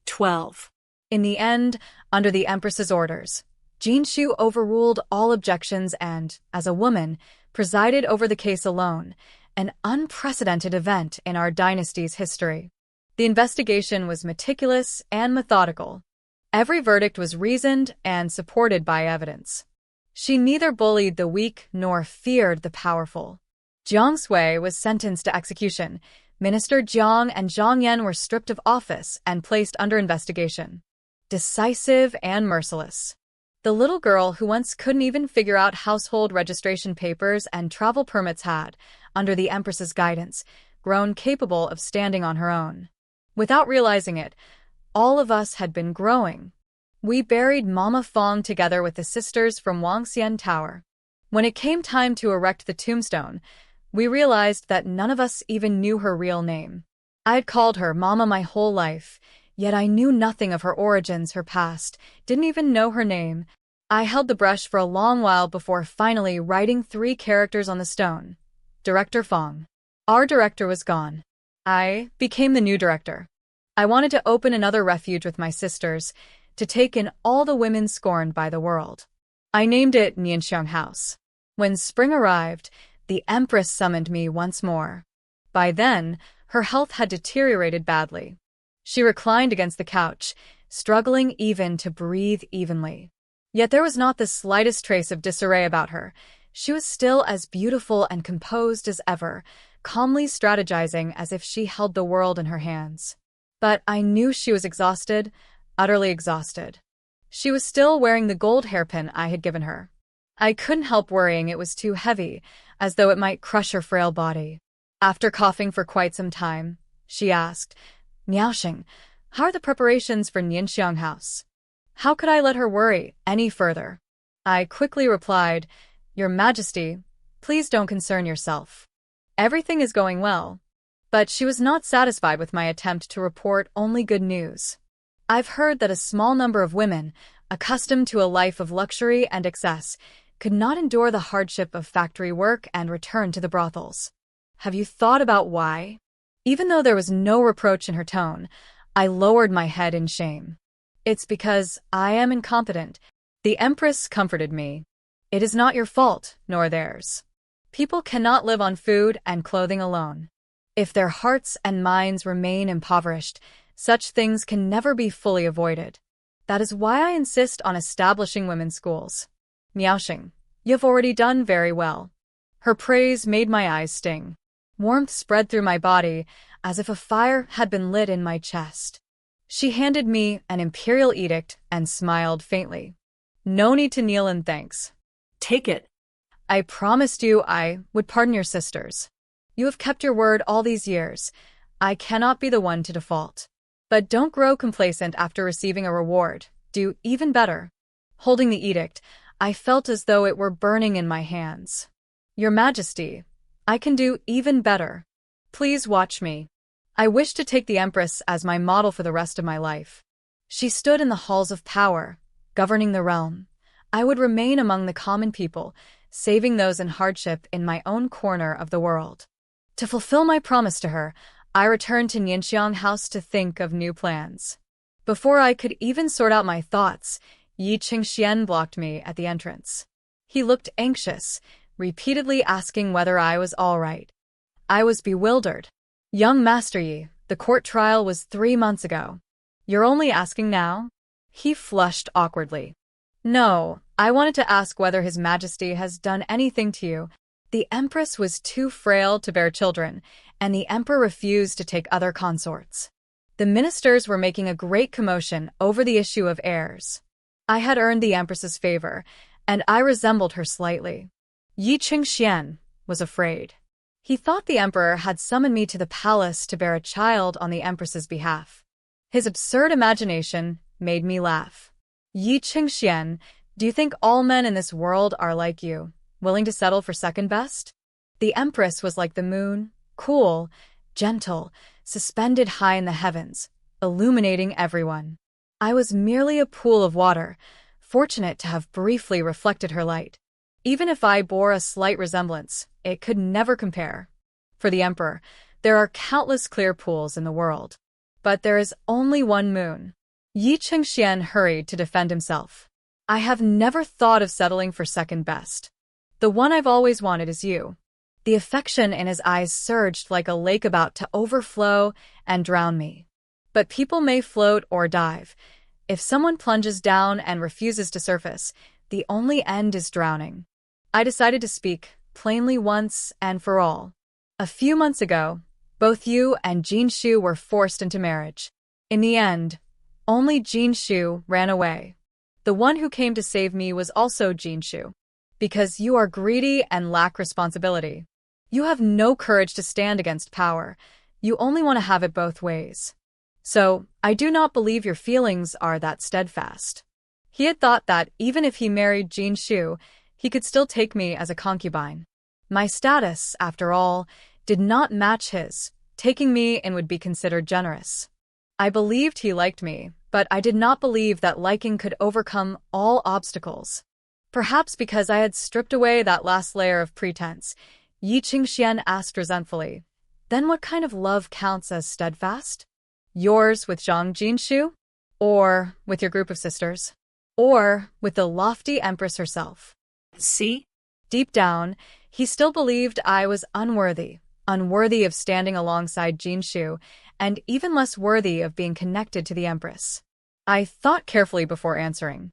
12. In the end, under the Empress's orders, Jinshu overruled all objections and, as a woman, presided over the case alone, an unprecedented event in our dynasty's history. The investigation was meticulous and methodical. Every verdict was reasoned and supported by evidence. She neither bullied the weak nor feared the powerful. Jiang Sui was sentenced to execution. Minister Jiang and Zhang Yan were stripped of office and placed under investigation. Decisive and merciless. The little girl who once couldn't even figure out household registration papers and travel permits had, under the Empress's guidance, grown capable of standing on her own. Without realizing it, all of us had been growing. We buried Mama Fang together with the sisters from Wangxian Tower. When it came time to erect the tombstone, we realized that none of us even knew her real name. I had called her Mama my whole life, yet I knew nothing of her origins, her past, didn't even know her name. I held the brush for a long while before finally writing 3 characters on the stone. Director Fang. Our director was gone. I became the new director. I wanted to open another refuge with my sisters, to take in all the women scorned by the world. I named it Nianxiang House. When spring arrived, the Empress summoned me once more. By then, her health had deteriorated badly. She reclined against the couch, struggling even to breathe evenly. Yet there was not the slightest trace of disarray about her. She was still as beautiful and composed as ever, calmly strategizing as if she held the world in her hands. But I knew she was exhausted, utterly exhausted. She was still wearing the gold hairpin I had given her. I couldn't help worrying it was too heavy, as though it might crush her frail body. After coughing for quite some time, she asked, Miaosheng, how are the preparations for Nianxiang House? How could I let her worry any further? I quickly replied, Your Majesty, please don't concern yourself. Everything is going well. But she was not satisfied with my attempt to report only good news. I've heard that a small number of women, accustomed to a life of luxury and excess, could not endure the hardship of factory work and return to the brothels. Have you thought about why? Even though there was no reproach in her tone, I lowered my head in shame. It's because I am incompetent. The Empress comforted me. It is not your fault, nor theirs. People cannot live on food and clothing alone. If their hearts and minds remain impoverished, such things can never be fully avoided. That is why I insist on establishing women's schools. Miaosheng, you've already done very well. Her praise made my eyes sting. Warmth spread through my body, as if a fire had been lit in my chest. She handed me an imperial edict and smiled faintly. No need to kneel in thanks. Take it. I promised you I would pardon your sisters. You have kept your word all these years. I cannot be the one to default. But don't grow complacent after receiving a reward. Do even better. Holding the edict, I felt as though it were burning in my hands. Your Majesty, I can do even better. Please watch me. I wish to take the Empress as my model for the rest of my life. She stood in the halls of power, governing the realm. I would remain among the common people, saving those in hardship in my own corner of the world. To fulfill my promise to her, I returned to Nianxiang House to think of new plans. Before I could even sort out my thoughts, Yi Qingxian blocked me at the entrance. He looked anxious, repeatedly asking whether I was all right. I was bewildered. Young Master Yi, the court trial was 3 months ago. You're only asking now? He flushed awkwardly. No, I wanted to ask whether His Majesty has done anything to you. The Empress was too frail to bear children, and the Emperor refused to take other consorts. The ministers were making a great commotion over the issue of heirs. I had earned the Empress's favor, and I resembled her slightly. Yi Qingxian was afraid. He thought the Emperor had summoned me to the palace to bear a child on the Empress's behalf. His absurd imagination made me laugh. Yi Qingxian, do you think all men in this world are like you, willing to settle for second best? The Empress was like the moon, cool, gentle, suspended high in the heavens, illuminating everyone. I was merely a pool of water, fortunate to have briefly reflected her light. Even if I bore a slight resemblance, it could never compare. For the Emperor, there are countless clear pools in the world. But there is only one moon. Yi Qingxian hurried to defend himself. I have never thought of settling for second best. The one I've always wanted is you. The affection in his eyes surged like a lake about to overflow and drown me. But people may float or dive. If someone plunges down and refuses to surface, the only end is drowning. I decided to speak plainly once and for all. A few months ago, both you and Jin Shu were forced into marriage. In the end, only Jin Shu ran away. The one who came to save me was also Jin Shu. Because you are greedy and lack responsibility. You have no courage to stand against power. You only want to have it both ways. So, I do not believe your feelings are that steadfast. He had thought that even if he married Jin Shu, he could still take me as a concubine. My status, after all, did not match his. Taking me in would be considered generous. I believed he liked me, but I did not believe that liking could overcome all obstacles. Perhaps because I had stripped away that last layer of pretense, Yi Qingxian asked resentfully, then what kind of love counts as steadfast? Yours with Zhang Jinshu? Or with your group of sisters? Or with the lofty Empress herself? See? Deep down, he still believed I was unworthy of standing alongside Jin Shu, and even less worthy of being connected to the Empress. I thought carefully before answering.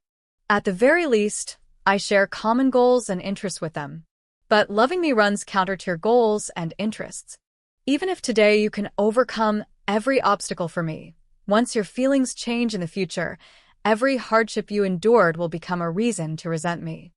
At the very least, I share common goals and interests with them. But loving me runs counter to your goals and interests. Even if today you can overcome every obstacle for me, once your feelings change in the future, every hardship you endured will become a reason to resent me.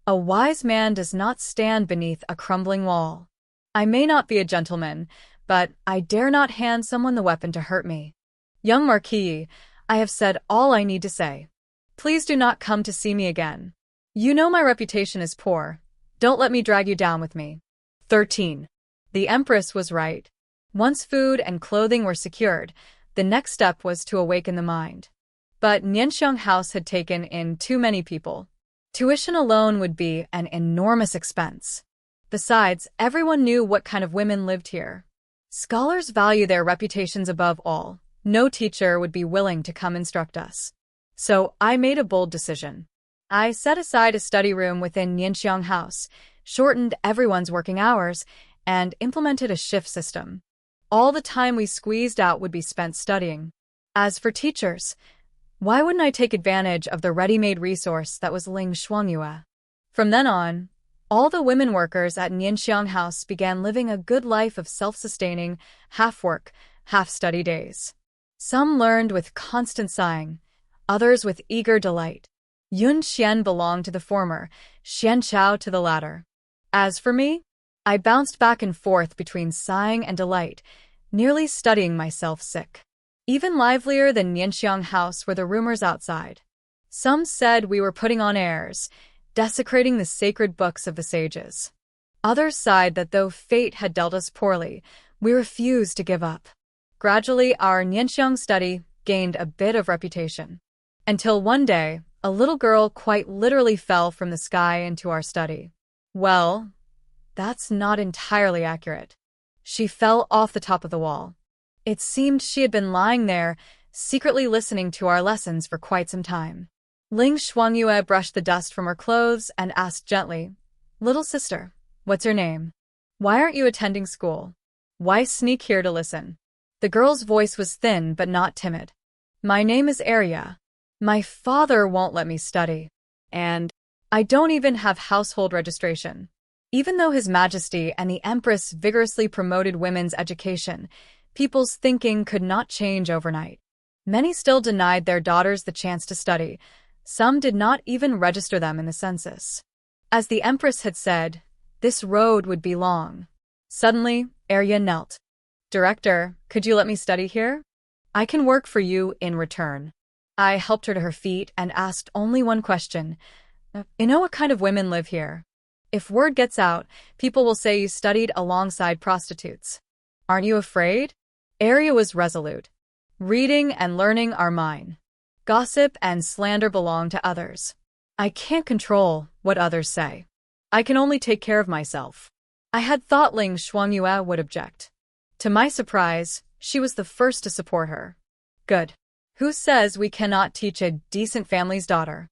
A wise man does not stand beneath a crumbling wall. I may not be a gentleman, but I dare not hand someone the weapon to hurt me. Young Marquis, I have said all I need to say. Please do not come to see me again. You know my reputation is poor. Don't let me drag you down with me. 13. The Empress was right. Once food and clothing were secured, the next step was to awaken the mind. But Nianxiang House had taken in too many people. Tuition alone would be an enormous expense. Besides, everyone knew what kind of women lived here. Scholars value their reputations above all. No teacher would be willing to come instruct us. So I made a bold decision. I set aside a study room within Nianxiang House, shortened everyone's working hours, and implemented a shift system. All the time we squeezed out would be spent studying. As for teachers, why wouldn't I take advantage of the ready-made resource that was Ling Shuanyue? From then on, all the women workers at Nianxiang House began living a good life of self-sustaining, half-work, half-study days. Some learned with constant sighing, others with eager delight. Yun Xian belonged to the former, Xian Chao to the latter. As for me, I bounced back and forth between sighing and delight, nearly studying myself sick. Even livelier than Nianxiang House were the rumors outside. Some said we were putting on airs, desecrating the sacred books of the sages. Others sighed that though fate had dealt us poorly, we refused to give up. Gradually, our Nianxiang study gained a bit of reputation. Until one day, a little girl quite literally fell from the sky into our study. Well, that's not entirely accurate. She fell off the top of the wall. It seemed she had been lying there, secretly listening to our lessons for quite some time. Ling Shuanyue brushed the dust from her clothes and asked gently, "Little sister, what's your name? Why aren't you attending school? Why sneak here to listen?" The girl's voice was thin but not timid. "My name is Arya. My father won't let me study. And I don't even have household registration." Even though His Majesty and the Empress vigorously promoted women's education, people's thinking could not change overnight. Many still denied their daughters the chance to study. Some did not even register them in the census. As the Empress had said, this road would be long. Suddenly, Arya knelt. "Director, could you let me study here? I can work for you in return." I helped her to her feet and asked only one question. "You know what kind of women live here? If word gets out, people will say you studied alongside prostitutes. Aren't you afraid?" Arya was resolute. "Reading and learning are mine. Gossip and slander belong to others. I can't control what others say. I can only take care of myself." I had thought Ling Shuanyue would object. To my surprise, she was the first to support her. "Good. Who says we cannot teach a decent family's daughter?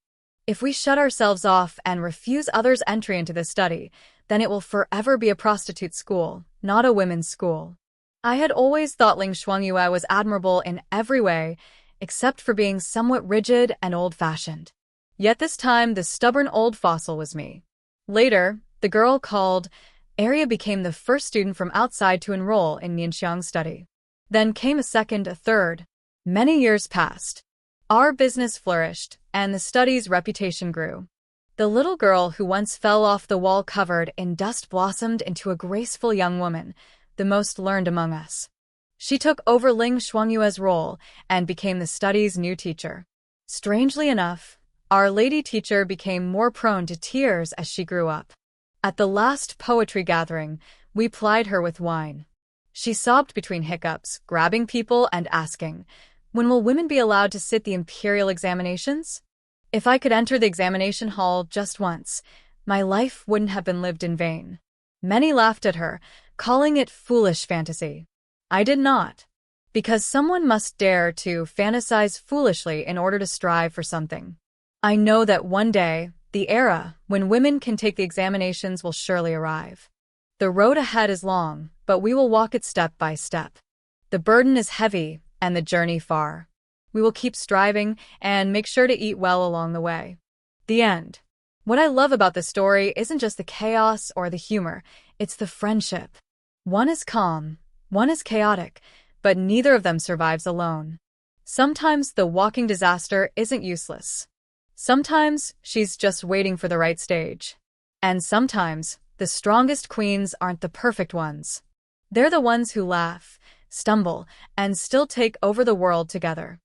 If we shut ourselves off and refuse others entry into this study, then it will forever be a prostitute school, not a women's school." I had always thought Ling Shuanyue was admirable in every way, except for being somewhat rigid and old-fashioned. Yet this time, the stubborn old fossil was me. Later, the girl called Arya became the first student from outside to enroll in Nianxiang's study. Then came a second, a third. Many years passed. Our business flourished, and the study's reputation grew. The little girl who once fell off the wall covered in dust blossomed into a graceful young woman, the most learned among us. She took over Ling Shuanyue's role and became the study's new teacher. Strangely enough, our lady teacher became more prone to tears as she grew up. At the last poetry gathering, we plied her with wine. She sobbed between hiccups, grabbing people and asking, "When will women be allowed to sit the imperial examinations?" If I could enter the examination hall just once, my life wouldn't have been lived in vain. Many laughed at her, calling it foolish fantasy. I did not. Because someone must dare to fantasize foolishly in order to strive for something. I know that one day, the era when women can take the examinations will surely arrive. The road ahead is long, but we will walk it step by step. The burden is heavy, and the journey far. We will keep striving and make sure to eat well along the way. The end. What I love about this story isn't just the chaos or the humor, it's the friendship. One is calm, one is chaotic, but neither of them survives alone. Sometimes the walking disaster isn't useless. Sometimes she's just waiting for the right stage. And sometimes the strongest queens aren't the perfect ones. They're the ones who laugh, stumble, and still take over the world together.